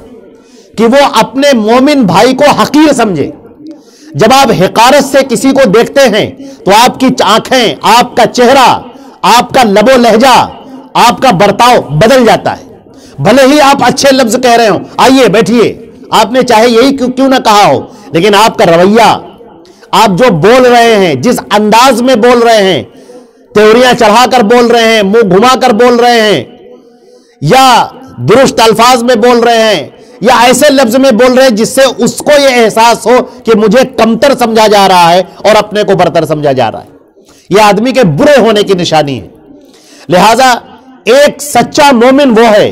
کہ وہ اپنے مومن بھائی کو حقیر سمجھے۔ جب آپ حقارت سے کسی کو دیکھتے ہیں تو آپ کی آنکھیں، آپ کا چہرہ، آپ کا لب و لہجہ، آپ کا برتاؤ بدل جاتا ہے، بھلے ہی آپ اچھے لفظ کہہ رہے ہوں، آئیے بیٹھیے، آپ نے چاہے یہی کیوں نہ کہا ہو، لیکن آپ کا رویہ، آپ جو بول رہے ہیں، جس انداز میں بول رہے ہیں، تیوریاں چڑھا کر بول رہے ہیں، منہ گھما کر بول رہے ہیں، یا درست الفاظ میں بول رہے ہیں، یا ایسے لفظ میں بول رہے ہیں جس سے اس کو یہ احساس ہو کہ مجھے کمتر سمجھا جا رہا ہے اور اپنے کو برتر سمجھا جا رہا ہے، یہ آدمی کے برے ہونے کی نشانی ہے۔ لہذا ایک سچا مومن وہ ہے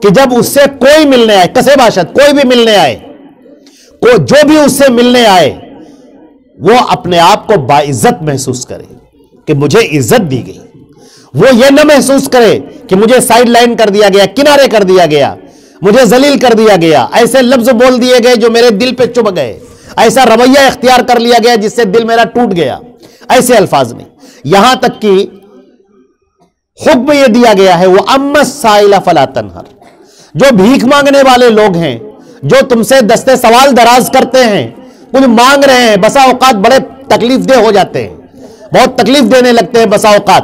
کہ جب اس سے کوئی ملنے آئے، کسے باشد، کوئی بھی ملنے آئے، جو بھی اس سے ملنے آئے، وہ اپنے آپ کو باعزت محسوس کرے کہ مجھے عزت دی گئی، وہ یہ نہ محسوس کرے کہ مجھے سائیڈ لائن کر دیا گیا، کنارے کر دیا گیا، مجھے ذلیل کر دیا گیا، ایسے لفظ بول دیے گئے جو میرے دل پہ چبھ گئے، ایسا رویہ اختیار کر لیا گیا جس سے دل میرا ٹوٹ گیا، ایسے الفاظ نہیں۔ یہاں تک کہ حکم یہ دیا گیا ہے، وَأَمَّا السَّائِلَ فَلَا تَنْهَرْ، جو بھیک مانگنے والے لوگ ہیں، جو تم سے دستے سوال دراز کرتے ہیں، کچھ مانگ رہے ہیں، بسا اوقات بڑے تکلیف دہ ہو جاتے ہیں، بہت تکلیف دینے لگتے ہیں بسا اوقات،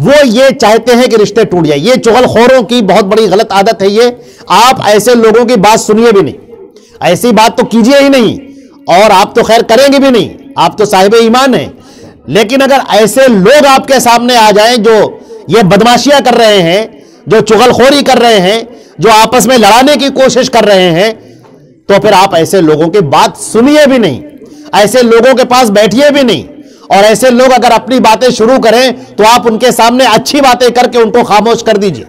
وہ یہ چاہتے ہیں کہ رشتے ٹوٹ جائے. یہ چغل خوروں کی بہت بڑی غلط عادت ہے یہ. آپ ایسے لوگوں کی بات سنیے بھی نہیں, ایسی بات تو کیجئے ہی نہیں, اور آپ تو خیر کریں گے بھی نہیں, آپ تو صاحب ایمان ہیں. لیکن اگر ایسے لوگ آپ کے سامنے آ جائیں جو یہ بدماشیاں کر رہے ہیں, جو چغل خوری کر رہے ہیں, جو آپس میں لڑانے کی کوشش کر رہے ہیں, تو پھر آپ ایسے لوگوں کی بات سنیے بھی نہیں, ایسے لوگوں کے پاس بیٹھیے بھی نہیں. اور ایسے لوگ اگر اپنی باتیں شروع کریں تو آپ ان کے سامنے اچھی باتیں کر کے ان کو خاموش کر دیجئے.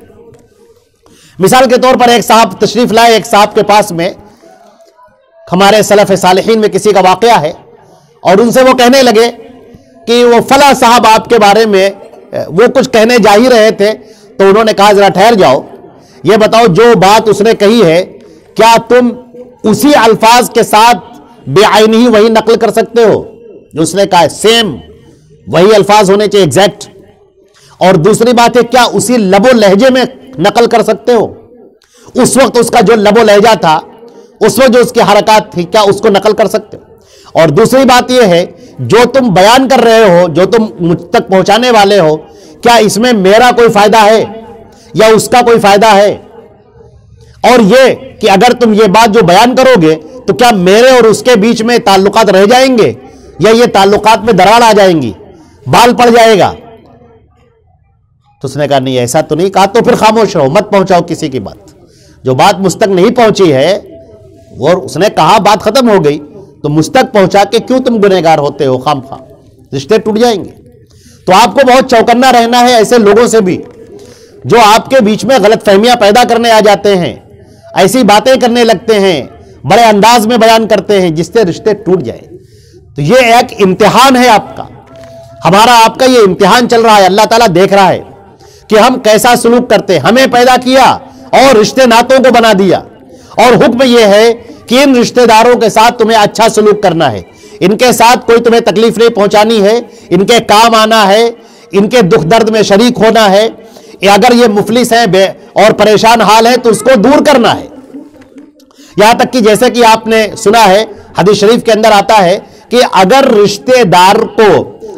مثال کے طور پر ایک صاحب تشریف لائے, ایک صاحب کے پاس میں ہمارے سلف صالحین میں کسی کا واقعہ ہے, اور ان سے وہ کہنے لگے کہ وہ فلاں صاحب آپ کے بارے میں وہ کچھ کہنے جا ہی رہے تھے. تو انہوں نے کہا ذرا ٹھہر جاؤ, یہ بتاؤ جو بات اس نے کہی ہے کیا تم اسی الفاظ کے ساتھ بے عینی وہی نقل کر سکتے ہو جو اس نے کہا ہے؟ سیم وہی الفاظ ہونے چاہیے ایگزیکٹ. اور دوسری بات ہے, کیا اسی لب و لہجے میں نقل کر سکتے ہو؟ اس وقت اس کا جو لب و لہجہ تھا, اس وقت جو اس کی حرکات تھی, کیا اس کو نقل کر سکتے ہو؟ اور دوسری بات یہ ہے, جو تم بیان کر رہے ہو, جو تم مجھ تک پہنچانے والے ہو, کیا اس میں میرا کوئی فائدہ ہے یا اس کا کوئی فائدہ ہے؟ اور یہ کہ اگر تم یہ بات جو بیان کرو گے تو کیا میرے اور اس کے بیچ میں تعلقات رہ جائیں گے یا یہ تعلقات میں دراڑ آ جائیں گی, بال پڑ جائے گا؟ تو اس نے کہا نہیں, ایسا تو نہیں. کہا تو پھر خاموش رہو, مت پہنچاؤ کسی کی بات. جو بات مجھ تک نہیں پہنچی ہے, اور اس نے کہا بات ختم ہو گئی, تو مجھ تک پہنچا کے کیوں تم گنہگار ہوتے ہو خام خواہ؟ رشتے ٹوٹ جائیں گے. تو آپ کو بہت چوکنا رہنا ہے ایسے لوگوں سے بھی جو آپ کے بیچ میں غلط فہمیاں پیدا کرنے آ جاتے ہیں, ایسی باتیں کرنے لگتے ہیں, بڑے انداز میں بیان کرتے ہیں جس سے رشتے ٹوٹ جائیں. تو یہ ایک امتحان ہے آپ کا, ہمارا آپ کا یہ امتحان چل رہا ہے. اللہ تعالیٰ دیکھ رہا ہے کہ ہم کیسا سلوک کرتے. ہمیں پیدا کیا اور رشتے ناتوں کو بنا دیا, اور حکم یہ ہے کہ ان رشتے داروں کے ساتھ تمہیں اچھا سلوک کرنا ہے, ان کے ساتھ کوئی تمہیں تکلیف نہیں پہنچانی ہے, ان کے کام آنا ہے, ان کے دکھ درد میں شریک ہونا ہے. اگر یہ مفلس ہیں اور پریشان حال ہے تو اس کو دور کرنا ہے. یہاں تک کہ جیسے کہ آپ نے سنا ہے, حدیث شریف کے اندر آتا ہے کہ اگر رشتے دار کو,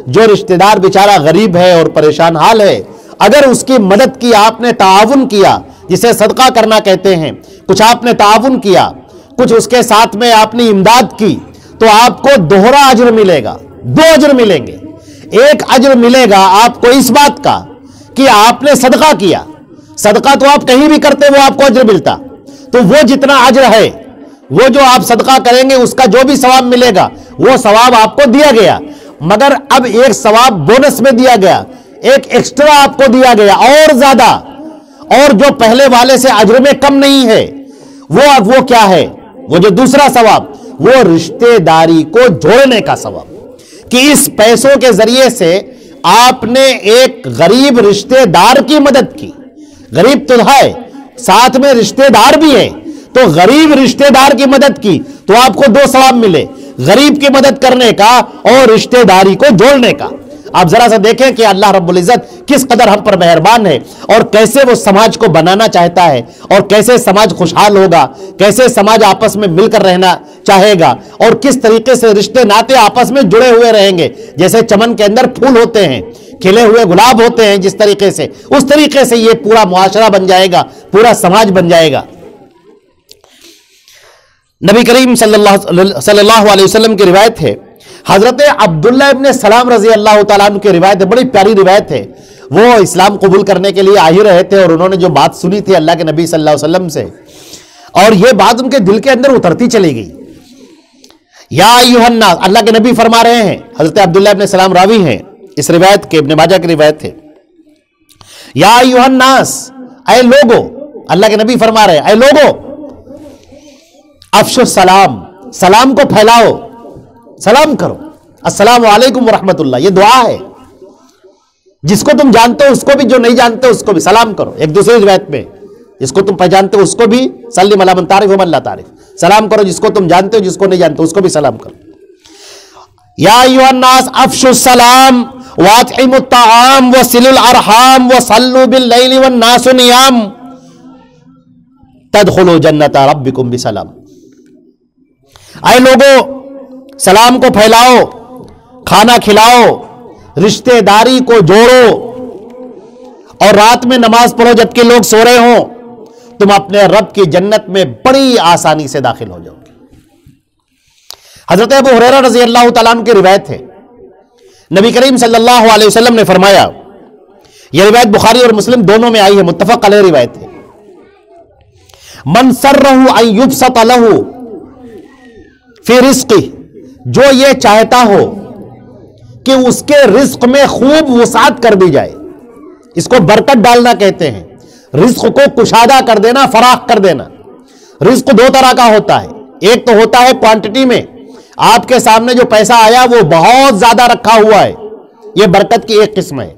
جو رشتے دار بیچارہ غریب ہے اور پریشان حال ہے, اگر اس کی مدد کی, آپ نے تعاون کیا, جسے صدقہ کرنا کہتے ہیں, کچھ آپ نے تعاون کیا, کچھ اس کے ساتھ میں آپ نے امداد کی, تو آپ کو دوہرا اجر ملے گا. 2 اجر ملیں گے. ایک اجر ملے گا آپ کو اس بات کا کہ آپ نے صدقہ کیا. صدقہ تو آپ کہیں بھی کرتے وہ آپ کو اجر ملتا, تو وہ جتنا اجر ہے, وہ جو آپ صدقہ کریں گے اس کا جو بھی ثواب ملے گا وہ ثواب آپ کو دیا گیا. مگر اب ایک ثواب بونس میں دیا گیا, ایک ایکسٹرا آپ کو دیا گیا اور زیادہ, اور جو پہلے والے سے اجر میں کم نہیں ہے. وہ کیا ہے؟ وہ جو دوسرا ثواب, وہ رشتے داری کو جوڑنے کا ثواب, کہ اس پیسوں کے ذریعے سے آپ نے ایک غریب رشتے دار کی مدد کی. غریب تو ہے, ساتھ میں رشتے دار بھی ہے, تو غریب رشتے دار کی مدد کی تو آپ کو 2 ثواب ملے, غریب کی مدد کرنے کا اور رشتے داری کو جوڑنے کا. آپ ذرا سا دیکھیں کہ اللہ رب العزت کس قدر ہم پر مہربان ہے, اور کیسے وہ سماج کو بنانا چاہتا ہے, اور کیسے سماج خوشحال ہوگا, کیسے سماج آپس میں مل کر رہنا چاہے گا, اور کس طریقے سے رشتے ناتے آپس میں جڑے ہوئے رہیں گے. جیسے چمن کے اندر پھول ہوتے ہیں, کھلے ہوئے گلاب ہوتے ہیں, جس طریقے سے, اس طریقے سے یہ پورا معاشرہ بن جائے گا, پورا سماج بن جائے گا. نبی کریم صلی اللہ علیہ وسلم کی روایت ہے, حضرت عبداللہ ابن سلام رضی اللہ تعالیٰ عنہ کی روایت ہے, بڑی پیاری روایت ہے. وہ اسلام قبول کرنے کے لیے آ ہی رہے تھے, اور انہوں نے جو بات سنی تھی اللہ کے نبی صلی اللہ علیہ وسلم سے, اور یہ بات ان کے دل کے اندر اترتی چلی گئی. یا ایھا الناس, اللہ کے نبی فرما رہے ہیں, حضرت عبداللہ ابن سلام راوی ہیں اس روایت کے, ابن ماجہ کی روایت ہے. یا ایھا الناس, اے لوگو, اللہ کے نبی فرما رہے ہیں, اے لوگو, افشو السلام, سلام کو پھیلاؤ, سلام کرو, السلام علیکم ورحمت اللہ, یہ دعا ہے. جس کو تم جانتے ہو اس کو بھی, جو نہیں جانتے اس کو بھی سلام کرو. ایک دوسری روایت میں, جس کو تم پہچانتے ہو اس کو بھی سلم علی من تعرف ومن لا تعرف, سلام کرو جس کو تم جانتے ہو, جس کو نہیں جانتے اس کو بھی سلام کرو. یا ایھا الناس افشوا السلام واطعموا الطعام وصلوا الارحام وصلوا باللیل والناس نیام تدخلوا جنت ربکم بسلام. اے لوگو, سلام کو پھیلاؤ, کھانا کھلاؤ, رشتے داری کو جوڑو, اور رات میں نماز پڑھو جبکہ لوگ سو رہے ہوں، تم اپنے رب کی جنت میں بڑی آسانی سے داخل ہو جاؤ گے۔ حضرت ابو ہریرہ رضی اللہ تعالیٰ عنہ کی روایت ہے، نبی کریم صلی اللہ علیہ وسلم نے فرمایا، یہ روایت بخاری اور مسلم دونوں میں آئی ہے، متفق علیہ روایت ہے، من سرہ ان یبسط لہ فی رزقہ، جو یہ چاہتا ہو کہ اس کے رزق میں خوب وسعت کر دی جائے، اس کو برکت ڈالنا کہتے ہیں، رزق کو کشادہ کر دینا، فراخ کر دینا۔ رزق دو طرح کا ہوتا ہے، ایک تو ہوتا ہے کوانٹٹی میں، آپ کے سامنے جو پیسہ آیا وہ بہت زیادہ رکھا ہوا ہے، یہ برکت کی ایک قسم ہے۔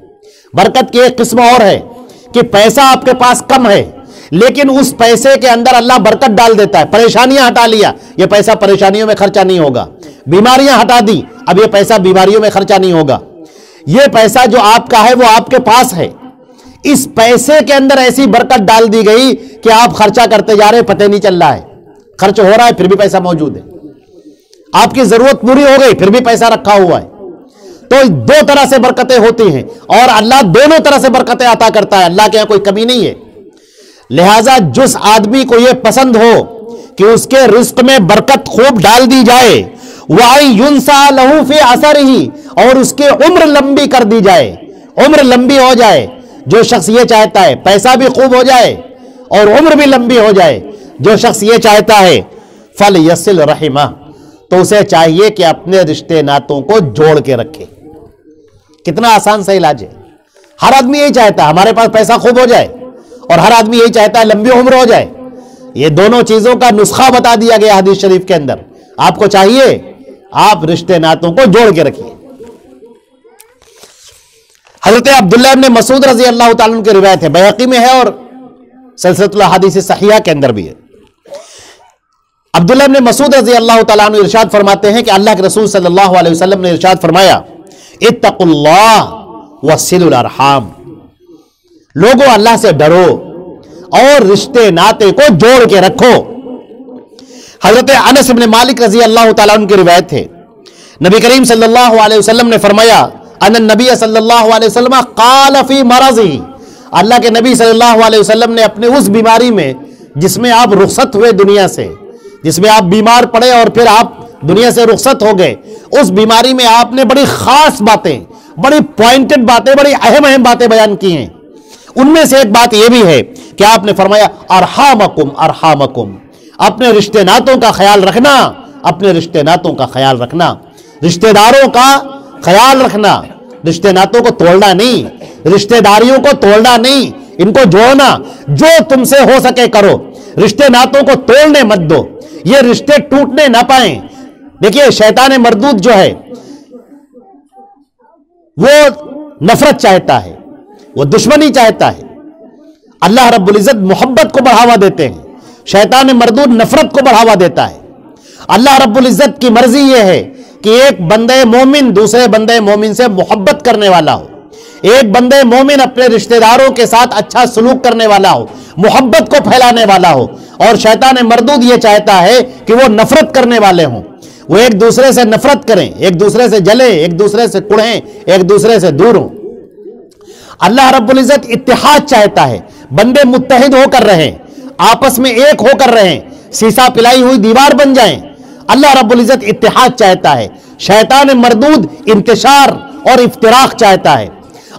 برکت کی ایک قسم اور ہے کہ پیسہ آپ کے پاس کم ہے لیکن اس پیسے کے اندر اللہ برکت ڈال دیتا ہے، پریشانیاں ہٹا لیا، یہ پیسہ پریشانیوں میں خرچہ نہیں ہوگا، بیماریاں ہٹا دی، اب یہ پیسہ بیماریوں میں خرچہ نہیں ہوگا، یہ پیسہ جو آپ کا ہے وہ آپ کے پاس ہے، اس پیسے کے اندر ایسی برکت ڈال دی گئی کہ آپ خرچہ کرتے جا رہے پتہ نہیں چل رہا ہے، خرچ ہو رہا ہے پھر بھی پیسہ موجود ہے، آپ کی ضرورت پوری ہو گئی پھر بھی پیسہ رکھا ہوا ہے۔ تو دو طرح سے برکتیں ہوتی ہیں اور اللہ دونوں طرح سے برکتیں عطا کرتا ہے، اللہ کے یہاں کوئی کمی نہیں ہے۔ لہٰذا جس آدمی کو یہ پسند ہو کہ اس کے رزق میں برکت خوب ڈال دی جائے، وَأَن يُنْسَى لَهُ فِي عَثَرِهِ، اور اس کی عمر لمبی کر دی جائے، عمر لمبی ہو جائے، جو شخص یہ چاہتا ہے پیسہ بھی خوب ہو جائے اور عمر بھی لمبی ہو جائے، جو شخص یہ چاہتا ہے فَلْيَصِلْ رَحِمَهُ، تو اسے چاہیے کہ اپنے رشتے ناتوں کو جوڑ کے رکھے۔ کتنا آسان سا علاج ہے، ہر آدمی یہی چاہتا ہے ہمارے پاس پیسہ خوب ہو جائے، اور ہر آدمی یہی چاہتا ہے لمبی عمر ہو جائے۔ یہ دونوں چیزوں کا نسخہ بتا دیا گیا حدیث شریف کے اندر، آپ کو چاہیے آپ رشتے ناتوں کو جوڑ کے رکھیے۔ حضرت عبداللہ ابن مسعود رضی اللہ تعالیٰ عنہ کی روایت ہے، بیہقی میں ہے اور سلسلۃ الاحادیث صحیحہ کے اندر بھی ہے۔ عبداللہ ابن مسعود رضی اللہ تعالیٰ عنہ ارشاد فرماتے ہیں کہ اللہ کے رسول صلی اللہ علیہ وسلم نے ارشاد فرمایا، اتقوا اللہ وصلوا الارحام، لوگوں اللہ سے ڈرو اور رشتے ناتے کو جوڑ کے رکھو۔ حضرت انس بن مالک رضی اللہ تعالیٰ عنہ کی روایت ہے، نبی کریم صلی اللہ علیہ وسلم نے فرمایا، ان النبی صلی اللہ علیہ وسلم قال فی مرضہ، اللہ کے نبی صلی اللہ علیہ وسلم نے اپنے اس بیماری میں جس میں آپ رخصت ہوئے دنیا سے، جس میں آپ بیمار پڑے اور پھر آپ دنیا سے رخصت ہو گئے، اس بیماری میں آپ نے بڑی خاص باتیں، بڑی پوائنٹڈ باتیں، بڑی اہم باتیں بیان کی ہیں۔ ان میں سے ایک بات یہ بھی ہے کہ آپ نے فرمایا ارحامکم ارحامکم، اپنے رشتے ناتوں کا خیال رکھنا، اپنے رشتے ناتوں کا خیال رکھنا، رشتے داروں کا خیال رکھنا، رشتے ناتوں کو توڑنا نہیں، رشتے داریوں کو توڑنا نہیں، ان کو جوڑنا، جو تم سے ہو سکے کرو، رشتے ناتوں کو توڑنے مت دو، یہ رشتے ٹوٹنے نہ پائیں۔ دیکھیے شیطان مردود جو ہے وہ نفرت چاہتا ہے، وہ دشمنی چاہتا ہے، اللہ رب العزت محبت کو بڑھاوا دیتے ہیں، شیطان مردود نفرت کو بڑھاوا دیتا ہے۔ اللہ رب العزت کی مرضی یہ ہے کہ ایک بندے مومن دوسرے بندے مومن سے محبت کرنے والا ہو، ایک بندے مومن اپنے رشتہ داروں کے ساتھ اچھا سلوک کرنے والا ہو، محبت کو پھیلانے والا ہو، اور شیطان مردود یہ چاہتا ہے کہ وہ نفرت کرنے والے ہوں، وہ ایک دوسرے سے نفرت کریں، ایک دوسرے سے جلیں، ایک دوسرے سے کڑھیں، ایک دوسرے سے دور ہوں۔ اللہ رب العزت اتحاد چاہتا ہے، بندے متحد ہو کر رہیں، آپس میں ایک ہو کر رہیں، سیسا پلائی ہوئی دیوار بن جائیں۔ اللہ رب العزت اتحاد چاہتا ہے، شیطان مردود انتشار اور افتراق چاہتا ہے۔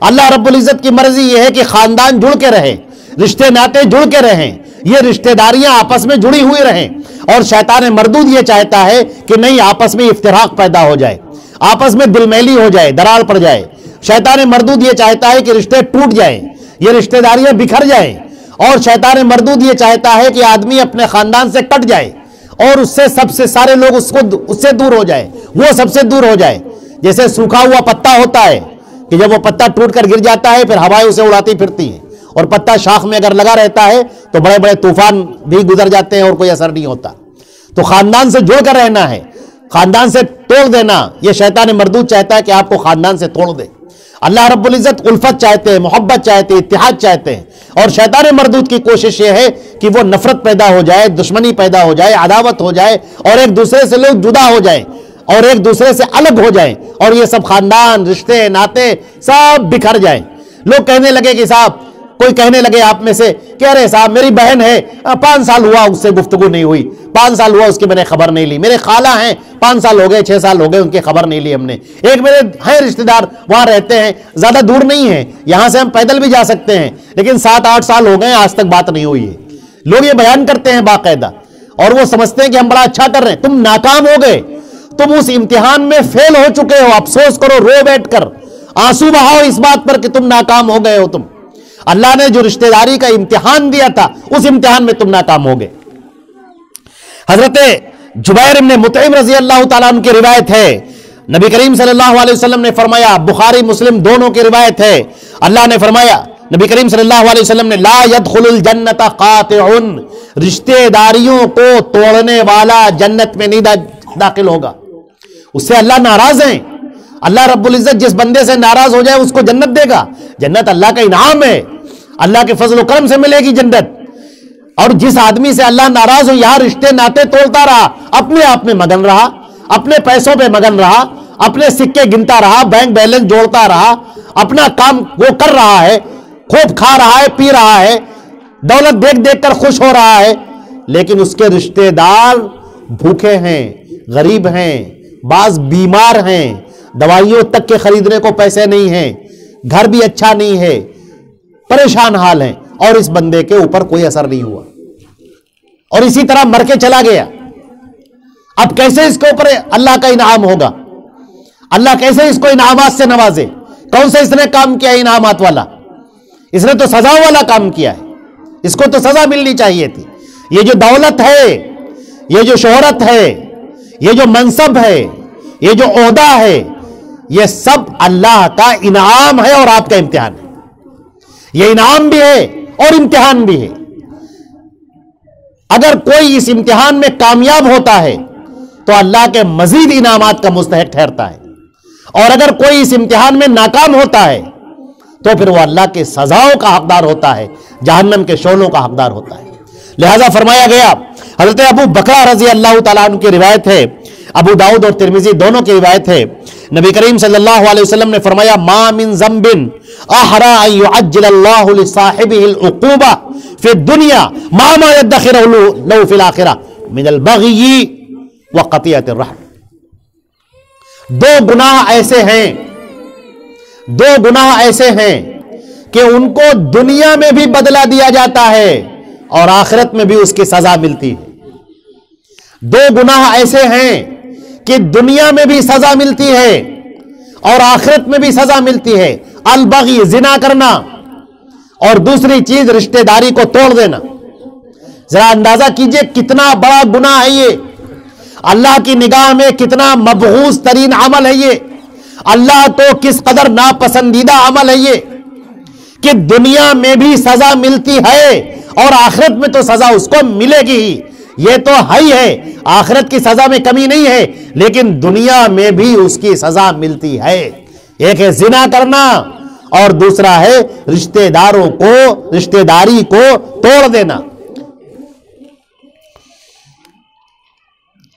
اللہ رب العزت کی مرضی یہ ہے کہ خاندان جڑ کے رہے، رشتے ناتے جڑ کے رہیں، یہ رشتہ داریاں آپس میں جڑی ہوئی رہیں، اور شیطان مردود یہ چاہتا ہے کہ نہیں، آپس میں افتراق پیدا ہو جائے، آپس میں دل میلی ہو جائے، دراڑ پڑ جائے۔ شیطان مردود یہ چاہتا ہے کہ رشتے ٹوٹ جائیں، یہ رشتہ داریاں بکھر جائیں، اور شیطان مردود یہ چاہتا ہے کہ آدمی اپنے خاندان سے کٹ جائے اور اس سے سب سے سارے لوگ اس سے دور ہو جائے، وہ سب سے دور ہو جائے۔ جیسے سوکھا ہوا پتا ہوتا ہے کہ جب وہ پتا ٹوٹ کر گر جاتا ہے پھر ہوائیں اسے اڑاتی پھرتی ہیں، اور پتا شاخ میں اگر لگا رہتا ہے تو بڑے بڑے طوفان بھی گزر جاتے ہیں اور کوئی اثر نہیں ہوتا۔ تو خاندان سے جڑ کر رہنا ہے، خاندان سے توڑ دینا یہ شیطان مردود چاہتا ہے کہ آپ کو خاندان سے توڑ دے۔ اللہ رب العزت الفت چاہتے ہیں، محبت چاہتے ہیں، اتحاد چاہتے ہیں، اور شیطان مردود کی کوشش یہ ہے کہ وہ نفرت پیدا ہو جائے، دشمنی پیدا ہو جائے، عداوت ہو جائے، اور ایک دوسرے سے لوگ جدا ہو جائیں اور ایک دوسرے سے الگ ہو جائیں، اور یہ سب خاندان، رشتے ناتے سب بکھر جائیں۔ لوگ کہنے لگے کہ صاحب کوئی کہنے لگے آپ میں سے کہ ارے صاحب میری بہن ہے 5 سال ہوا اس سے گفتگو نہیں ہوئی، 5 سال ہوا اس کی میں نے خبر نہیں لی، میرے خالہ ہیں 5 سال ہو گئے 6 سال ہو گئے ان کی خبر نہیں لی ہم نے، ایک میرے ہیں رشتہ دار وہاں رہتے ہیں، زیادہ دور نہیں ہے، یہاں سے ہم پیدل بھی جا سکتے ہیں، لیکن 7-8 سال ہو گئے آج تک بات نہیں ہوئی ہے۔ لوگ یہ بیان کرتے ہیں باقاعدہ، اور وہ سمجھتے ہیں کہ ہم بڑا اچھا کر رہے ہیں۔ تم ناکام ہو گئے، تم اس امتحان میں فیل ہو چکے ہو، افسوس کرو، رو بیٹھ کر آنسو بہاؤ اس بات پر کہ تم ناکام ہو گئے ہو۔ تم اللہ نے جو رشتہ داری کا امتحان دیا تھا اس امتحان میں تم ناکام ہو گئے۔ حضرت جبیر بن مطعم رضی اللہ تعالیٰ عنہ کی روایت ہے، نبی کریم صلی اللہ علیہ وسلم نے فرمایا، بخاری مسلم دونوں کی روایت ہے، اللہ نے فرمایا، نبی کریم صلی اللہ علیہ وسلم نے، لا يدخل الجنت قاطع، رشتہ داریوں کو توڑنے والا جنت میں نہیں داخل ہوگا، اس سے اللہ ناراض ہیں۔ اللہ رب العزت جس بندے سے ناراض ہو جائے اس کو جنت دے گا، جنت اللہ کا انعام ہے، اللہ کے فضل و کرم سے ملے گی جنت۔ اور جس آدمی سے اللہ ناراض ہو، یہاں رشتے ناطے توڑتا رہا، اپنے آپ میں مگن رہا، اپنے پیسوں پہ مگن رہا، اپنے سکے گنتا رہا، بینک بیلنس جوڑتا رہا، اپنا کام وہ کر رہا ہے، خوب کھا رہا ہے، پی رہا ہے، دولت دیکھ دیکھ کر خوش ہو رہا ہے، لیکن اس کے رشتے دار بھوکے ہیں، غریب ہیں، بعض بیمار ہیں، دوائیوں تک کے خریدنے کو پیسے نہیں ہیں، گھر بھی اچھا نہیں ہے، پریشان حال ہیں، اور اس بندے کے اوپر کوئی اثر نہیں ہوا اور اسی طرح مر کے چلا گیا۔ اب کیسے اس کے اوپر اللہ کا انعام ہوگا؟ اللہ کیسے اس کو انعامات سے نوازے؟ کون سے اس نے کام کیا انعامات والا؟ اس نے تو سزا والا کام کیا ہے، اس کو تو سزا ملنی چاہیے تھی۔ یہ جو دولت ہے، یہ جو شہرت ہے، یہ جو منصب ہے، یہ جو عہدہ ہے، یہ سب اللہ کا انعام ہے اور آپ کا امتحان ہے۔ یہ انعام بھی ہے اور امتحان بھی ہے۔ اگر کوئی اس امتحان میں کامیاب ہوتا ہے تو اللہ کے مزید انعامات کا مستحق ٹھہرتا ہے، اور اگر کوئی اس امتحان میں ناکام ہوتا ہے تو پھر وہ اللہ کے سزاؤں کا حقدار ہوتا ہے، جہنم کے شعلوں کا حقدار ہوتا ہے۔ لہذا فرمایا گیا، حضرت ابو بکر رضی اللہ تعالیٰ عنہ کی روایت ہے، ابو داؤد اور ترمذی دونوں کی روایت ہے، نبی کریم صلی اللہ علیہ وسلم نے فرمایا، ما من ذنب احرى ان يعجل الله لصاحبه العقوبة في الدنيا ما يدخره له في الآخرة من البغي وقطيعة الرحم۔ دو گناہ ایسے ہیں کہ ان کو دنیا میں بھی بدلہ دیا جاتا ہے اور آخرت میں بھی اس کی سزا ملتی ہے۔ دو گناہ ایسے ہیں کہ دنیا میں بھی سزا ملتی ہے اور آخرت میں بھی سزا ملتی ہے، البغی زنا کرنا، اور دوسری چیز رشتہ داری کو توڑ دینا۔ ذرا اندازہ کیجئے کتنا بڑا گناہ ہے یہ، اللہ کی نگاہ میں کتنا مبغوض ترین عمل ہے یہ، اللہ تو کس قدر ناپسندیدہ عمل ہے یہ کہ دنیا میں بھی سزا ملتی ہے اور آخرت میں تو سزا اس کو ملے گی ہی۔ یہ تو ہی ہے، آخرت کی سزا میں کمی نہیں ہے، لیکن دنیا میں بھی اس کی سزا ملتی ہے۔ ایک ہے زنا کرنا اور دوسرا ہے رشتہ داری کو توڑ دینا۔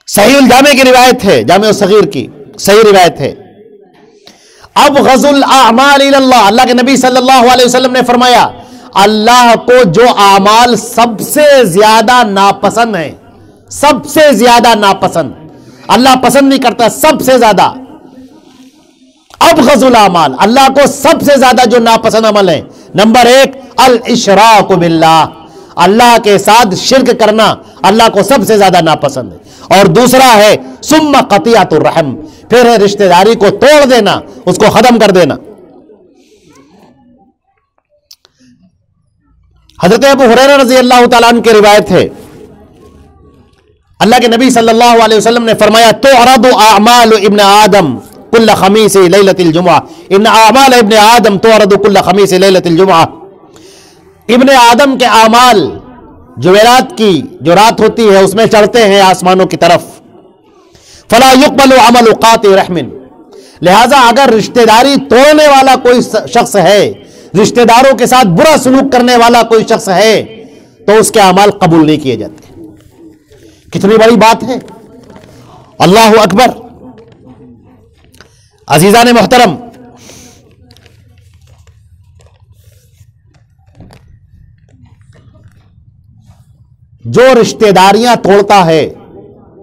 صحیح الجامع کی روایت ہے، جامع الصغیر کی صحیح روایت ہے، ابغض الاعمال الی اللہ، اللہ کے نبی صلی اللہ علیہ وسلم نے فرمایا، اللہ کو جو اعمال سب سے زیادہ ناپسند ہیں، سب سے زیادہ ناپسند، اللہ پسند نہیں کرتا، سب سے زیادہ ابغض الاعمال، اللہ کو سب سے زیادہ جو ناپسند عمل ہے، نمبر 1 الاشراک باللہ، اللہ کے ساتھ شرک کرنا اللہ کو سب سے زیادہ ناپسند ہے، اور دوسرا ہے ثم قطیعۃ الرحم، پھر ہے رشتہ داری کو توڑ دینا، اس کو ختم کر دینا۔ حضرت ابو ہریرہ رضی اللہ تعالیٰ عنہ کی روایت ہے، اللہ کے نبی صلی اللہ علیہ وسلم نے فرمایا، تعرض اعمال ابن آدم کل خمیس لیلۃ الجمعہ، ان اعمال ابن آدم تعرض کل خمیس لیلۃ الجمعہ، ابن آدم کے اعمال جمعرات کی جو رات ہوتی ہے اس میں چڑھتے ہیں آسمانوں کی طرف، فلا يقبل عمل قاطع رحم، لہذا اگر رشتہ داری توڑنے والا کوئی شخص ہے، رشتہ داروں کے ساتھ برا سلوک کرنے والا کوئی شخص ہے، تو اس کے اعمال قبول نہیں کیے جاتے۔ کتنی بڑی بات ہے، اللہ اکبر۔ عزیزان محترم، جو رشتہ داریاں توڑتا ہے،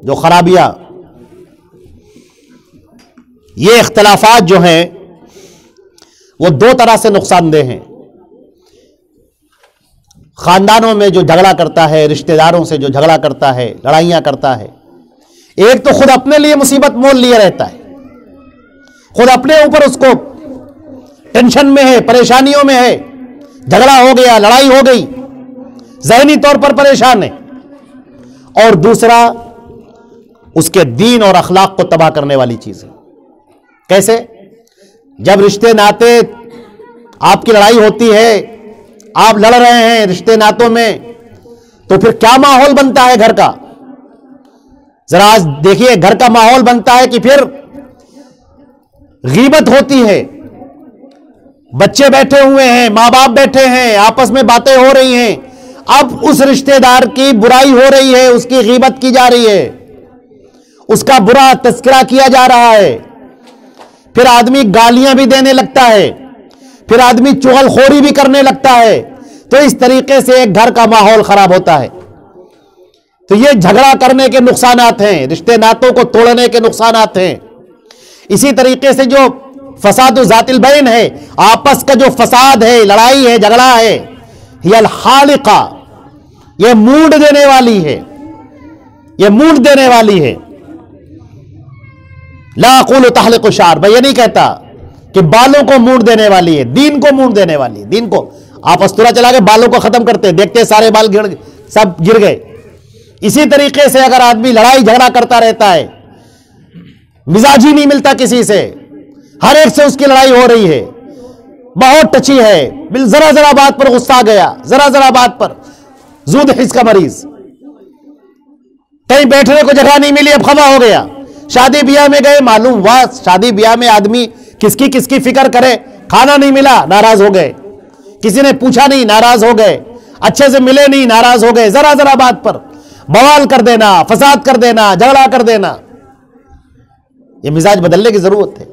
جو خرابیاں، یہ اختلافات جو ہیں وہ دو طرح سے نقصان دہ ہیں۔ خاندانوں میں جو جھگڑا کرتا ہے، رشتہ داروں سے جو جھگڑا کرتا ہے، لڑائیاں کرتا ہے، ایک تو خود اپنے لیے مصیبت مول لیے رہتا ہے، خود اپنے اوپر اس کو ٹینشن میں ہے، پریشانیوں میں ہے، جھگڑا ہو گیا، لڑائی ہو گئی، ذہنی طور پر پریشان ہے، اور دوسرا اس کے دین اور اخلاق کو تباہ کرنے والی چیز ہے۔ کیسے؟ جب رشتے ناتے آپ کی لڑائی ہوتی ہے، آپ لڑ رہے ہیں رشتے ناتوں میں، تو پھر کیا ماحول بنتا ہے گھر کا؟ ذرا آج دیکھیے، گھر کا ماحول بنتا ہے کہ پھر غیبت ہوتی ہے، بچے بیٹھے ہوئے ہیں، ماں باپ بیٹھے ہیں، آپس میں باتیں ہو رہی ہیں، اب اس رشتہ دار کی برائی ہو رہی ہے، اس کی غیبت کی جا رہی ہے، اس کا برا تذکرہ کیا جا رہا ہے، پھر آدمی گالیاں بھی دینے لگتا ہے، پھر آدمی چغل خوری بھی کرنے لگتا ہے، تو اس طریقے سے ایک گھر کا ماحول خراب ہوتا ہے۔ تو یہ جھگڑا کرنے کے نقصانات ہیں، رشتے ناتوں کو توڑنے کے نقصانات ہیں۔ اسی طریقے سے جو فساد ذات البین ہے، آپس کا جو فساد ہے، لڑائی ہے، جھگڑا ہے، یہ الحالقہ، یہ موڑ دینے والی ہے، یہ موڑ دینے والی ہے۔ لا اقول تحلق الشعر، میں یہ نہیں کہتا کہ بالوں کو موڑ دینے والی ہے، دین کو موڑ دینے والی ہے۔ دین کو آپ استورا چلا کے بالوں کو ختم کرتے، دیکھتے سارے بال سب گر گئے۔ اسی طریقے سے اگر آدمی لڑائی جھگڑا کرتا رہتا ہے، مزاج ہی نہیں ملتا کسی سے، ہر ایک سے اس کی لڑائی ہو رہی ہے، بہت ٹچی ہے، ذرا ذرا بات پر غصہ آ گیا، ذرا ذرا بات پر زود حس کا مریض، کہیں بیٹھنے کو جگہ نہیں ملی اب خفا ہو گیا، شادی بیاہ میں گئے، معلوم ہوا شادی بیاہ میں آدمی کس کی فکر کرے، کھانا نہیں ملا ناراض ہو گئے، کسی نے پوچھا نہیں ناراض ہو گئے، اچھے سے ملے نہیں ناراض ہو گئے، ذرا ذرا بات پر بوال کر دینا، فساد کر دینا، جھگڑا کر دینا۔ یہ مزاج بدلنے کی ضرورت ہے،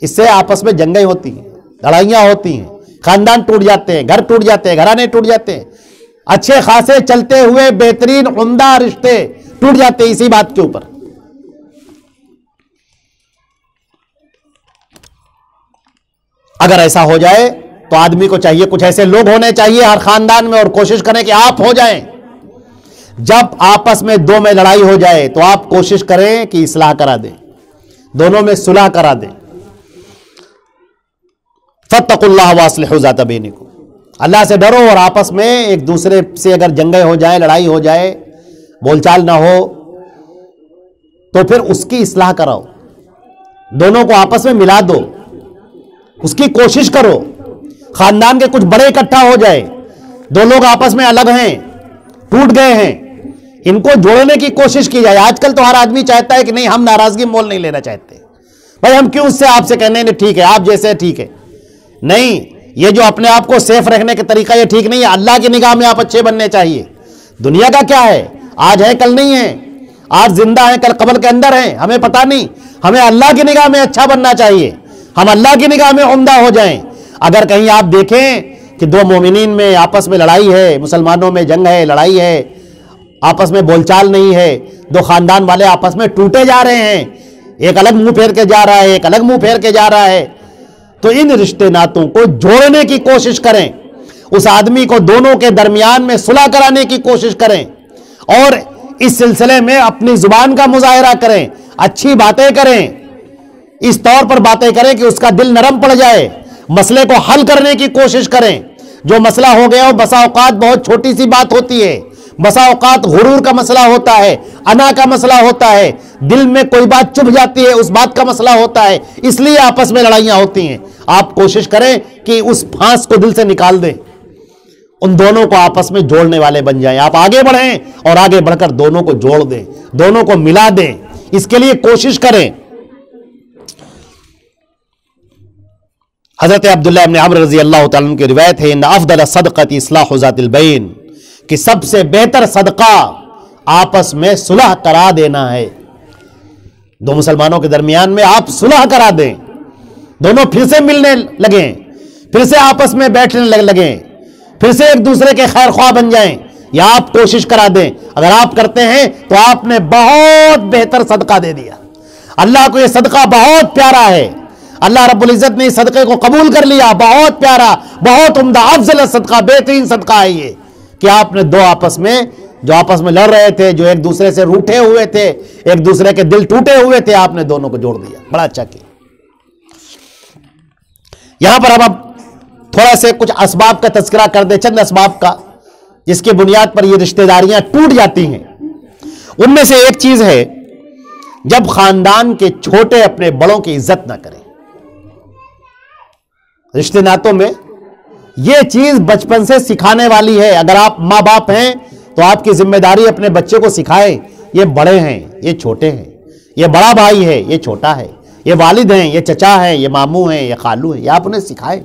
اس سے آپس میں جنگیں ہوتی ہیں، لڑائیاں ہوتی ہیں، خاندان ٹوٹ جاتے ہیں، گھر ٹوٹ جاتے ہیں، گھرانے ٹوٹ جاتے ہیں، اچھے خاصے چلتے ہوئے بہترین عمدہ رشتے ٹوٹ جاتے ہیں اسی بات کے اوپر۔ اگر ایسا ہو جائے تو آدمی کو چاہیے، کچھ ایسے لوگ ہونے چاہیے ہر خاندان میں، اور کوشش کریں کہ آپ ہو جائیں۔ جب آپس میں دو میں لڑائی ہو جائے تو آپ کوشش کریں کہ اصلاح کرا دیں، دونوں میں صلح کرا دیں۔ فاتقوا اللہ واصلحوا ذات بینکم، اللہ سے ڈرو اور آپس میں ایک دوسرے سے اگر جنگیں ہو جائے، لڑائی ہو جائے، بول چال نہ ہو، تو پھر اس کی اصلاح کراؤ، دونوں کو آپس میں ملا دو، اس کی کوشش کرو۔ خاندان کے کچھ بڑے اکٹھا ہو جائے، دو لوگ آپس میں الگ ہیں، ٹوٹ گئے ہیں، ان کو جوڑنے کی کوشش کی جائے۔ آج کل تو ہر آدمی چاہتا ہے کہ نہیں، ہم ناراضگی مول نہیں لینا چاہتے، بھائی ہم کیوں اس سے آپ سے کہنے نہیں، ٹھیک ہے آپ جیسے ٹھیک ہے، نہیں، یہ جو اپنے آپ کو سیف رکھنے کا طریقہ یہ ٹھیک نہیں ہے۔ اللہ کی نگاہ میں آپ اچھے بننے چاہیے۔ دنیا کا کیا ہے، آج ہے کل نہیں ہے، آج زندہ ہیں کل قبر کے اندر ہیں، ہمیں پتہ نہیں، ہمیں اللہ کی نگاہ میں اچھا بننا چاہیے، ہم اللہ کی نگاہ میں عمدہ ہو جائیں۔ اگر کہیں آپ دیکھیں کہ دو مومنین میں آپس میں لڑائی ہے، مسلمانوں میں جنگ ہے، لڑائی ہے، آپس میں بول چال نہیں ہے، دو خاندان والے آپس میں ٹوٹے جا رہے ہیں، ایک الگ منہ پھیر کے جا رہا ہے، ایک الگ منہ پھیر کے جا رہا ہے، تو ان رشتے ناتوں کو جوڑنے کی کوشش کریں، اس آدمی کو دونوں کے درمیان میں صلح کرانے کی کوشش کریں، اور اس سلسلے میں اپنی زبان کا مظاہرہ کریں، اچھی باتیں کریں، اس طور پر باتیں کریں کہ اس کا دل نرم پڑ جائے، مسئلے کو حل کرنے کی کوشش کریں۔ جو مسئلہ ہو گیا وہ بسا اوقات بہت چھوٹی سی بات ہوتی ہے، بسا اوقات غرور کا مسئلہ ہوتا ہے، انا کا مسئلہ ہوتا ہے، دل میں کوئی بات چبھ جاتی ہے، اس بات کا مسئلہ ہوتا ہے، اس لیے آپس میں لڑائیاں ہوتی ہیں۔ آپ کوشش کریں کہ اس پھانس کو دل سے نکال دیں، ان دونوں کو آپس میں جوڑنے والے بن جائیں۔ آپ آگے بڑھیں اور آگے بڑھ کر دونوں کو جوڑ دیں، دونوں کو ملا دیں، اس کے لیے کوشش کریں۔ حضرت عبداللہ ابن عمر رضی اللہ تعالیٰ عنہ کی روایت ہے، ان افضل صدقۃ اصلاح ذات البین، کہ سب سے بہتر صدقہ آپس میں صلح کرا دینا ہے۔ دو مسلمانوں کے درمیان میں آپ صلح کرا دیں، دونوں پھر سے ملنے لگیں، پھر سے آپس میں بیٹھنے لگیں، پھر سے ایک دوسرے کے خیر خواہ بن جائیں، یا آپ کوشش کرا دیں. اگر آپ کرتے ہیں تو آپ نے بہت بہتر صدقہ دے دیا. اللہ کو یہ صدقہ بہت پیارا ہے. اللہ رب العزت نے اس صدقے کو قبول کر لیا. بہت پیارا, بہت عمدہ, افضل صدقہ, بہترین صدقہ ہے یہ کہ آپ نے دو آپس میں, جو آپس میں لڑ رہے تھے, جو ایک دوسرے سے روٹھے ہوئے تھے, ایک دوسرے کے دل ٹوٹے ہوئے تھے, آپ نے دونوں کو جوڑ دیا. بڑا اچھا کیا. یہاں پر اب تھوڑا سے کچھ اسباب کا تذکرہ کر دیں, چند اسباب کا جس کی بنیاد پر یہ رشتہ داریاں ٹوٹ جاتی ہیں. ان میں سے ایک چیز ہے جب خاندان کے چھوٹے اپنے بڑوں کی عزت نہ کریں. رشتے ناتوں میں یہ چیز بچپن سے سکھانے والی ہے. اگر آپ ماں باپ ہیں تو آپ کی ذمہ داری اپنے بچے کو سکھائیں, یہ بڑے ہیں, یہ چھوٹے ہیں, یہ بڑا بھائی ہے, یہ چھوٹا ہے, یہ والد ہیں, یہ چچا ہیں, یہ ماموں ہیں, یہ خالو ہیں. یہ آپ انہیں سکھائیں,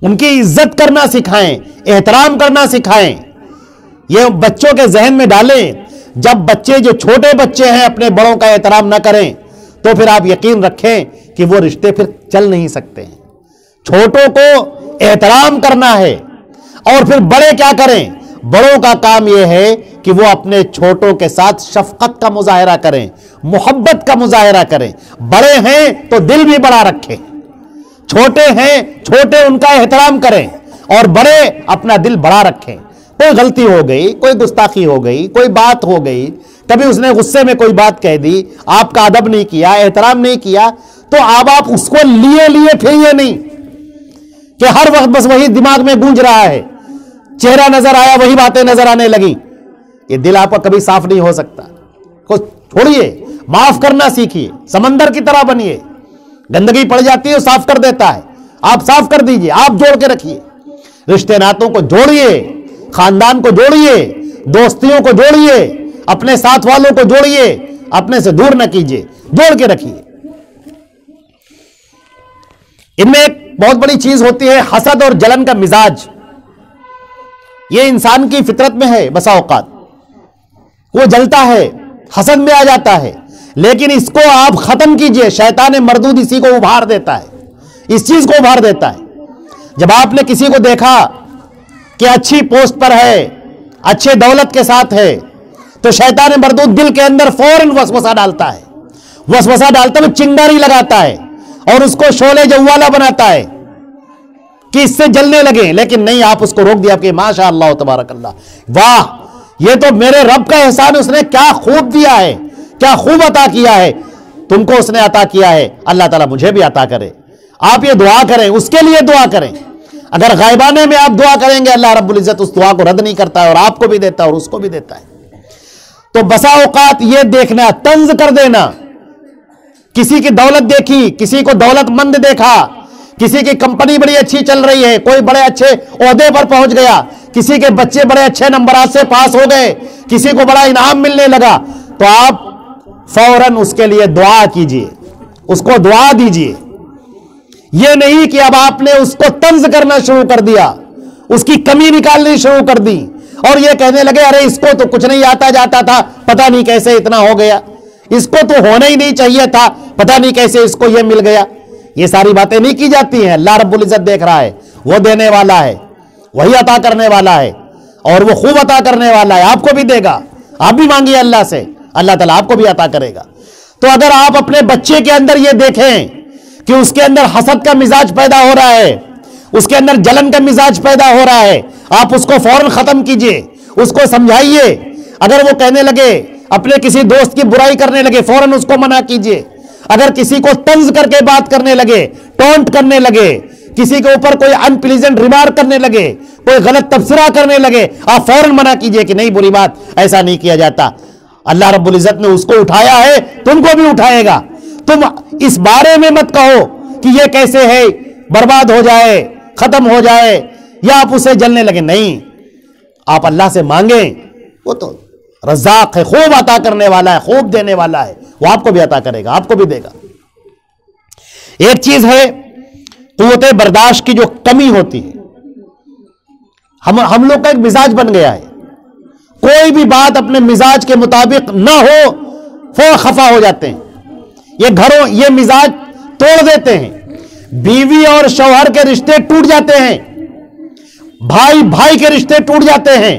ان کی عزت کرنا سکھائیں, احترام کرنا سکھائیں. یہ بچوں کے ذہن میں ڈالیں. جب بچے, جو چھوٹے بچے ہیں, اپنے بڑوں کا احترام نہ کریں تو پھر آپ یقین رکھیں کہ وہ رشتے پھر چل نہیں سکتے ہیں. چھوٹوں کو احترام کرنا ہے. اور پھر بڑے کیا کریں؟ بڑوں کا کام یہ ہے کہ وہ اپنے چھوٹوں کے ساتھ شفقت کا مظاہرہ کریں, محبت کا مظاہرہ کریں. بڑے ہیں تو دل بھی بڑا رکھیں, چھوٹے ہیں, چھوٹے ان کا احترام کریں, اور بڑے اپنا دل بڑا رکھیں. کوئی غلطی ہو گئی, کوئی گستاخی ہو گئی, کوئی بات ہو گئی, کبھی اس نے غصے میں کوئی بات کہہ دی, آپ کا ادب نہیں کیا, احترام نہیں کیا, تو اب آپ اس کو لیے پھریے نہیں کہ ہر وقت بس وہی دماغ میں گونج رہا ہے, چہرہ نظر آیا وہی باتیں نظر آنے لگی. یہ دل آپ کا کبھی صاف نہیں ہو سکتا. کو چھوڑیے, معاف کرنا سیکھیے, سمندر کی طرح بنیے. گندگی پڑ جاتی ہے, صاف کر دیتا ہے, آپ صاف کر دیجئے, آپ جوڑ کے رکھیے. رشتے ناتوں کو جوڑیے, خاندان کو جوڑیے, دوستیوں کو جوڑیے, اپنے ساتھ والوں کو جوڑیے, اپنے سے دور نہ کیجئے, جوڑ کے رکھیے. ان میں ایک بہت بڑی چیز ہوتی ہے حسد اور جلن کا مزاج. یہ انسان کی فطرت میں ہے. بسا اوقات وہ جلتا ہے, حسد میں آ جاتا ہے, لیکن اس کو آپ ختم کیجئے. شیطان مردود اسی کو ابھار دیتا ہے, اس چیز کو ابھار دیتا ہے. جب آپ نے کسی کو دیکھا کہ اچھی پوسٹ پر ہے, اچھے دولت کے ساتھ ہے, تو شیطان مردود دل کے اندر فوراً وسوسہ ڈالتا ہے. وسوسہ ڈالتا ہے, چنگاری لگاتا ہے اور اس کو شعلے جوالا بناتا ہے کہ اس سے جلنے لگے. لیکن نہیں, آپ اس کو روک دیا کہ ماشاء اللہ تبارک اللہ, واہ, یہ تو میرے رب کا احسان, اس نے کیا خوب دیا ہے, کیا خوب عطا کیا ہے, تم کو اس نے عطا کیا ہے, اللہ تعالیٰ مجھے بھی عطا کرے. آپ یہ دعا کریں, اس کے لیے دعا کریں. اگر غائبانے میں آپ دعا کریں گے, اللہ رب العزت اس دعا کو رد نہیں کرتا ہے, اور آپ کو بھی دیتا ہے اور اس کو بھی دیتا ہے. تو بسا اوقات یہ دیکھنا, طنز کر دینا, کسی کی دولت دیکھی, کسی کو دولت مند دیکھا, کسی کی کمپنی بڑی اچھی چل رہی ہے, کوئی بڑے اچھے عہدے پر پہنچ گیا, کسی کے بچے بڑے اچھے نمبرات سے پاس ہو گئے, کسی کو بڑا انعام ملنے لگا, تو آپ فوراً اس کے لیے دعا کیجئے, اس کو دعا دیجئے. یہ نہیں کہ اب آپ نے اس کو طنز کرنا شروع کر دیا, اس کی کمی نکالنی شروع کر دی, اور یہ کہنے لگے ارے اس کو تو کچھ نہیں آتا جاتا تھا, پتہ نہیں کیسے اتنا ہو گیا, اس کو تو ہونا ہی نہیں چاہیے تھا, پتہ نہیں کیسے اس کو یہ مل گیا. یہ ساری باتیں نہیں کی جاتی ہیں. اللہ رب العزت دیکھ رہا ہے, وہ دینے والا ہے, وہی عطا کرنے والا ہے, اور وہ خوب عطا کرنے والا ہے. آپ کو بھی دے گا, آپ بھی مانگیے اللہ سے, اللہ تعالیٰ آپ کو بھی عطا کرے گا. تو اگر آپ اپنے بچے کے اندر یہ دیکھیں کہ اس کے اندر حسد کا مزاج پیدا ہو رہا ہے, اس کے اندر جلن کا مزاج پیدا ہو رہا ہے, آپ اس کو فوراً ختم کیجئے, اس کو سمجھائیے. اگر وہ کہنے لگے, اپنے کسی دوست کی برائی کرنے لگے, فوراً اس کو منع کیجئے. اگر کسی کو طنز کر کے بات کرنے لگے, ٹونٹ کرنے لگے, کسی کے اوپر کوئی ان پلیزنٹ ریمارک کرنے لگے, کوئی غلط تبصرہ کرنے لگے, آپ فوراً منع کیجئے کہ نہیں, بری بات, ایسا نہیں کیا جاتا. اللہ رب العزت نے اس کو اٹھایا ہے, تم کو بھی اٹھائے گا. تم اس بارے میں مت کہو کہ یہ کیسے ہے, برباد ہو جائے, ختم ہو جائے, یا آپ اسے جلنے لگے. نہیں, آپ اللہ سے مانگیں, وہ تو رزاق ہے, خوب عطا کرنے والا ہے, خوب دینے والا ہے, وہ آپ کو بھی عطا کرے گا, آپ کو بھی دے گا. ایک چیز ہے قوت برداشت کی جو کمی ہوتی ہے. ہم لوگ کا ایک مزاج بن گیا ہے, کوئی بھی بات اپنے مزاج کے مطابق نہ ہو فوراً خفا ہو جاتے ہیں. یہ مزاج توڑ دیتے ہیں. بیوی اور شوہر کے رشتے ٹوٹ جاتے ہیں, بھائی بھائی کے رشتے ٹوٹ جاتے ہیں,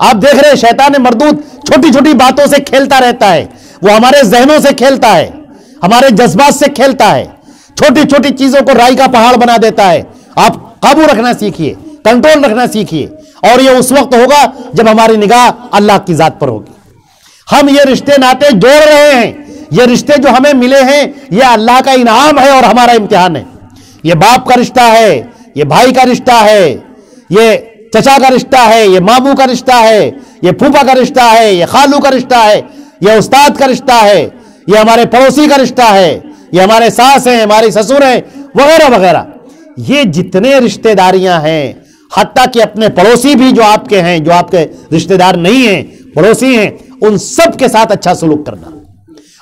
آپ دیکھ رہے ہیں شیطان مردود چھوٹی چھوٹی باتوں سے کھیلتا رہتا ہے، وہ ہمارے ذہنوں سے کھیلتا ہے، ہمارے جذبات سے کھیلتا ہے، چھوٹی چھوٹی چیزوں کو رائی کا پہاڑ بنا دیتا ہے۔ آپ قابو رکھنا سیکھیے، کنٹرول رکھنا سیکھیے، اور یہ اس وقت ہوگا جب ہماری نگاہ اللہ کی ذات پر ہوگی۔ ہم یہ رشتے ناطے جوڑ رہے ہیں، یہ رشتے جو ہمیں ملے ہیں یہ اللہ کا انعام ہے اور ہمارا امتحان ہے۔ یہ باپ کا رشتہ ہے، یہ بھائی کا رشتہ ہے، یہ چچا کا رشتہ ہے، یہ ماموں کا رشتہ ہے، یہ پھوپھا کا رشتہ ہے، یہ خالو کا رشتہ ہے، یہ استاد کا رشتہ ہے، یہ ہمارے پڑوسی کا رشتہ ہے، یہ ہمارے ساس ہیں، ہماری سسر ہیں، وغیرہ وغیرہ۔ یہ جتنے رشتہ داریاں ہیں، حتیٰ کہ اپنے پڑوسی بھی جو آپ کے ہیں، جو آپ کے رشتہ دار نہیں ہیں، پڑوسی ہیں، ان سب کے ساتھ اچھا سلوک کرنا،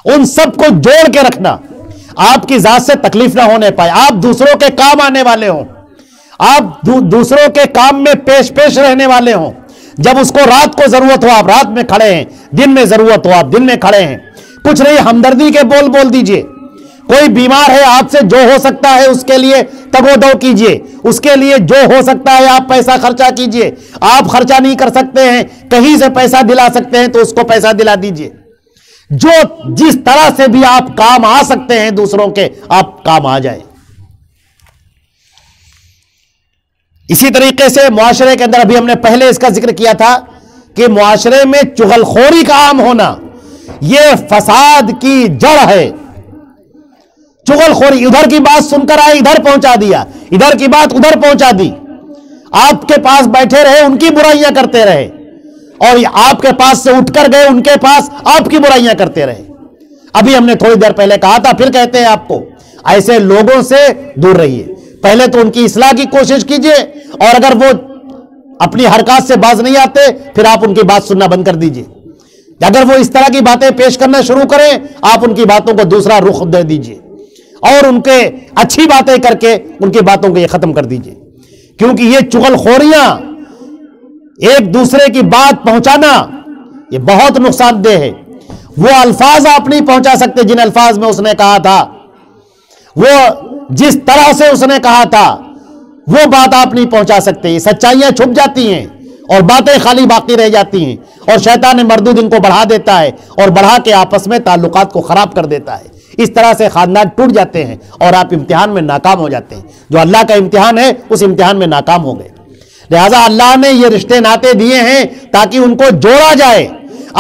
ان سب کو جوڑ کے رکھنا، آپ کی ذات سے تکلیف نہ ہونے پائے، آپ دوسروں کے کام آنے والے ہوں، آپ دوسروں کے کام میں پیش رہنے والے ہوں۔ جب اس کو رات کو ضرورت ہو آپ رات میں کھڑے ہیں، دن میں ضرورت ہو آپ دن میں کھڑے ہیں۔ کچھ نہیں، ہمدردی کے بول بول دیجئے۔ کوئی بیمار ہے، آپ سے جو ہو سکتا ہے اس کے لیے تگ و دو کیجئے، اس کے لیے جو ہو سکتا ہے آپ پیسہ خرچہ کیجئے۔ آپ خرچہ نہیں کر سکتے ہیں، کہیں سے پیسہ دلا سکتے ہیں تو اس کو پیسہ دلا دیجئے۔ جو جس طرح سے بھی آپ کام آ سکتے ہیں دوسروں کے، آپ کام آ جائیں۔ اسی طریقے سے معاشرے کے اندر، ابھی ہم نے پہلے اس کا ذکر کیا تھا کہ معاشرے میں چغل خوری کا عام ہونا یہ فساد کی جڑ ہے۔ چغل خوری، ادھر کی بات سن کر آئے ادھر پہنچا دیا، ادھر کی بات ادھر پہنچا دی، آپ کے پاس بیٹھے رہے ان کی برائیاں کرتے رہے، اور آپ کے پاس سے اٹھ کر گئے ان کے پاس آپ کی برائیاں کرتے رہے۔ ابھی ہم نے تھوڑی دیر پہلے کہا تھا، پھر کہتے ہیں آپ کو، ایسے لوگوں سے دور رہیے۔ پہلے تو ان کی اصلاح کی کوشش کیجئے، اور اگر وہ اپنی حرکات سے باز نہیں آتے پھر آپ ان کی بات سننا بند کر دیجئے۔ اگر وہ اس طرح کی باتیں پیش کرنا شروع کریں، آپ ان کی باتوں کو دوسرا رخ دے دیجئے، اور ان کے اچھی باتیں کر کے ان کی باتوں کو یہ ختم کر دیجئے۔ کیونکہ یہ چغل خوریاں، ایک دوسرے کی بات پہنچانا، یہ بہت نقصان دہ ہے۔ وہ الفاظ آپ نہیں پہنچا سکتے جن الفاظ میں اس نے کہا تھا، وہ جس طرح سے اس نے کہا تھا وہ بات آپ نہیں پہنچا سکتے۔ یہ سچائیاں چھپ جاتی ہیں اور باتیں خالی باقی رہ جاتی ہیں، اور شیطان مردود ان کو بڑھا دیتا ہے اور بڑھا کے آپس میں تعلقات کو خراب کر دیتا ہے۔ اس طرح سے خاندان ٹوٹ جاتے ہیں اور آپ امتحان میں ناکام ہو جاتے ہیں۔ جو اللہ کا امتحان ہے اس امتحان میں ناکام ہو گئے۔ لہذا اللہ نے یہ رشتے ناطے دیے ہیں تاکہ ان کو جوڑا جائے،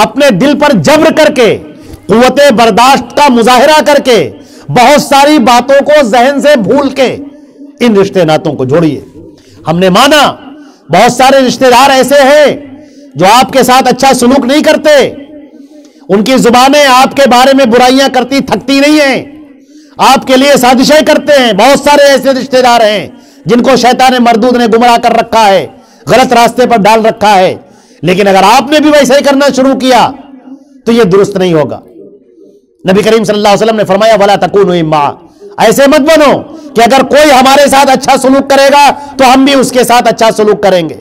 اپنے دل پر جبر کر کے، قوت برداشت کا مظاہرہ کر کے، بہت ساری باتوں کو ذہن سے بھول کے ان رشتے ناطوں کو جوڑیے۔ ہم نے مانا بہت سارے رشتے دار ایسے ہیں جو آپ کے ساتھ اچھا سلوک نہیں کرتے، ان کی زبانیں آپ کے بارے میں برائیاں کرتی تھکتی نہیں ہیں، آپ کے لیے سازشیں کرتے ہیں۔ بہت سارے ایسے رشتے دار ہیں جن کو شیطان مردود نے گمراہ کر رکھا ہے، غلط راستے پر ڈال رکھا ہے، لیکن اگر آپ نے بھی ویسے ہی کرنا شروع کیا تو یہ درست نہیں ہوگا۔ نبی کریم صلی اللہ علیہ وسلم نے فرمایا وَلَا تَكُونُوا إِمَّا، ایسے مت بنو کہ اگر کوئی ہمارے ساتھ اچھا سلوک کرے گا تو ہم بھی اس کے ساتھ اچھا سلوک کریں گے،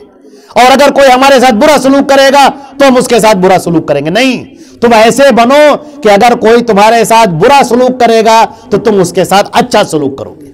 اور اگر کوئی ہمارے ساتھ برا سلوک کرے گا تو ہم اس کے ساتھ برا سلوک کریں گے۔ نہیں، تم ایسے بنو کہ اگر کوئی تمہارے ساتھ برا سلوک کرے گا تو تم اس کے ساتھ اچھا سلوک کرو گے۔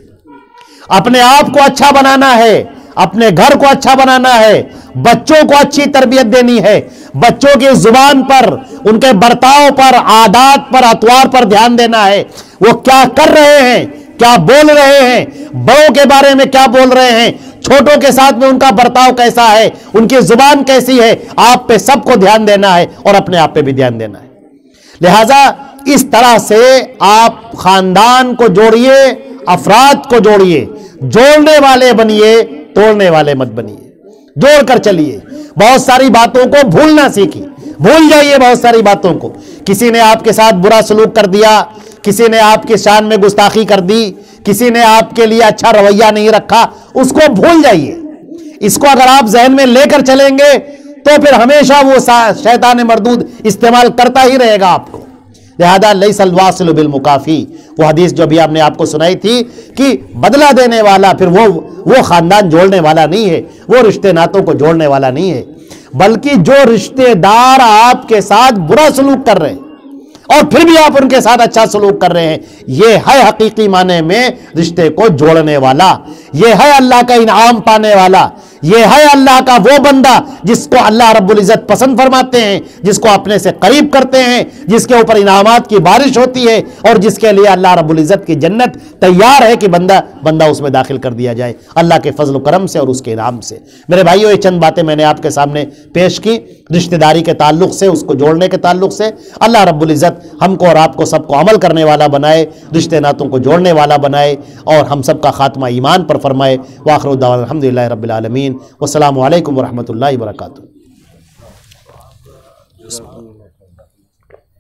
اپنے آپ کو اچھا بنانا ہے، اپنے گھر کو اچھا بنانا ہے، بچوں کو اچھی تربیت دینی ہے، بچوں کی زبان پر، ان کے برتاؤ پر، عادات پر، اطوار پر دھیان دینا ہے۔ وہ کیا کر رہے ہیں، کیا بول رہے ہیں، بڑوں کے بارے میں کیا بول رہے ہیں، چھوٹوں کے ساتھ میں ان کا برتاؤ کیسا ہے، ان کی زبان کیسی ہے، آپ پہ سب کو دھیان دینا ہے اور اپنے آپ پہ بھی دھیان دینا ہے۔ لہذا اس طرح سے آپ خاندان کو جوڑیے، افراد کو جوڑیے، جوڑنے والے بنیے، توڑنے والے مت بنیے، جوڑ کر چلیے۔ بہت ساری باتوں کو بھولنا سیکھیے، بھول جائیے بہت ساری باتوں کو۔ کسی نے آپ کے ساتھ برا سلوک کر دیا، کسی نے آپ کی شان میں گستاخی کر دی، کسی نے آپ کے لیے اچھا رویہ نہیں رکھا، اس کو بھول جائیے۔ اس کو اگر آپ ذہن میں لے کر چلیں گے تو پھر ہمیشہ وہ شیطان مردود استعمال کرتا ہی رہے گا آپ کو۔ لہذا لیس الواصل بالمکافی، وہ حدیث جو بھی آپ نے آپ کو سنائی تھی کہ بدلہ دینے والا پھر وہ خاندان جوڑنے والا نہیں ہے، وہ رشتے ناتوں کو جوڑنے والا نہیں ہے، بلکہ جو رشتے دار آپ کے ساتھ برا سلوک کر رہے ہیں اور پھر بھی آپ ان کے ساتھ اچھا سلوک کر رہے ہیں، یہ ہے حقیقی معنی میں رشتے کو جوڑنے والا، یہ ہے اللہ کا انعام پانے والا، یہ ہے اللہ کا وہ بندہ جس کو اللہ رب العزت پسند فرماتے ہیں، جس کو اپنے سے قریب کرتے ہیں، جس کے اوپر انعامات کی بارش ہوتی ہے، اور جس کے لیے اللہ رب العزت کی جنت تیار ہے کہ بندہ اس میں داخل کر دیا جائے اللہ کے فضل و کرم سے اور اس کے انعام سے۔ میرے بھائیو، یہ چند باتیں میں نے آپ کے سامنے پیش کی رشتہ داری کے تعلق سے، اس کو جوڑنے کے تعلق سے۔ اللہ رب العزت ہم کو اور آپ کو سب کو عمل کرنے والا بنائے، رشتے ناتوں کو جوڑنے والا بنائے، اور ہم سب کا خاتمہ ایمان پر فرمائے۔ وآخر دعوانا الحمدللہ رب العالمین، والسلام علیکم ورحمۃ اللہ وبرکاتہ۔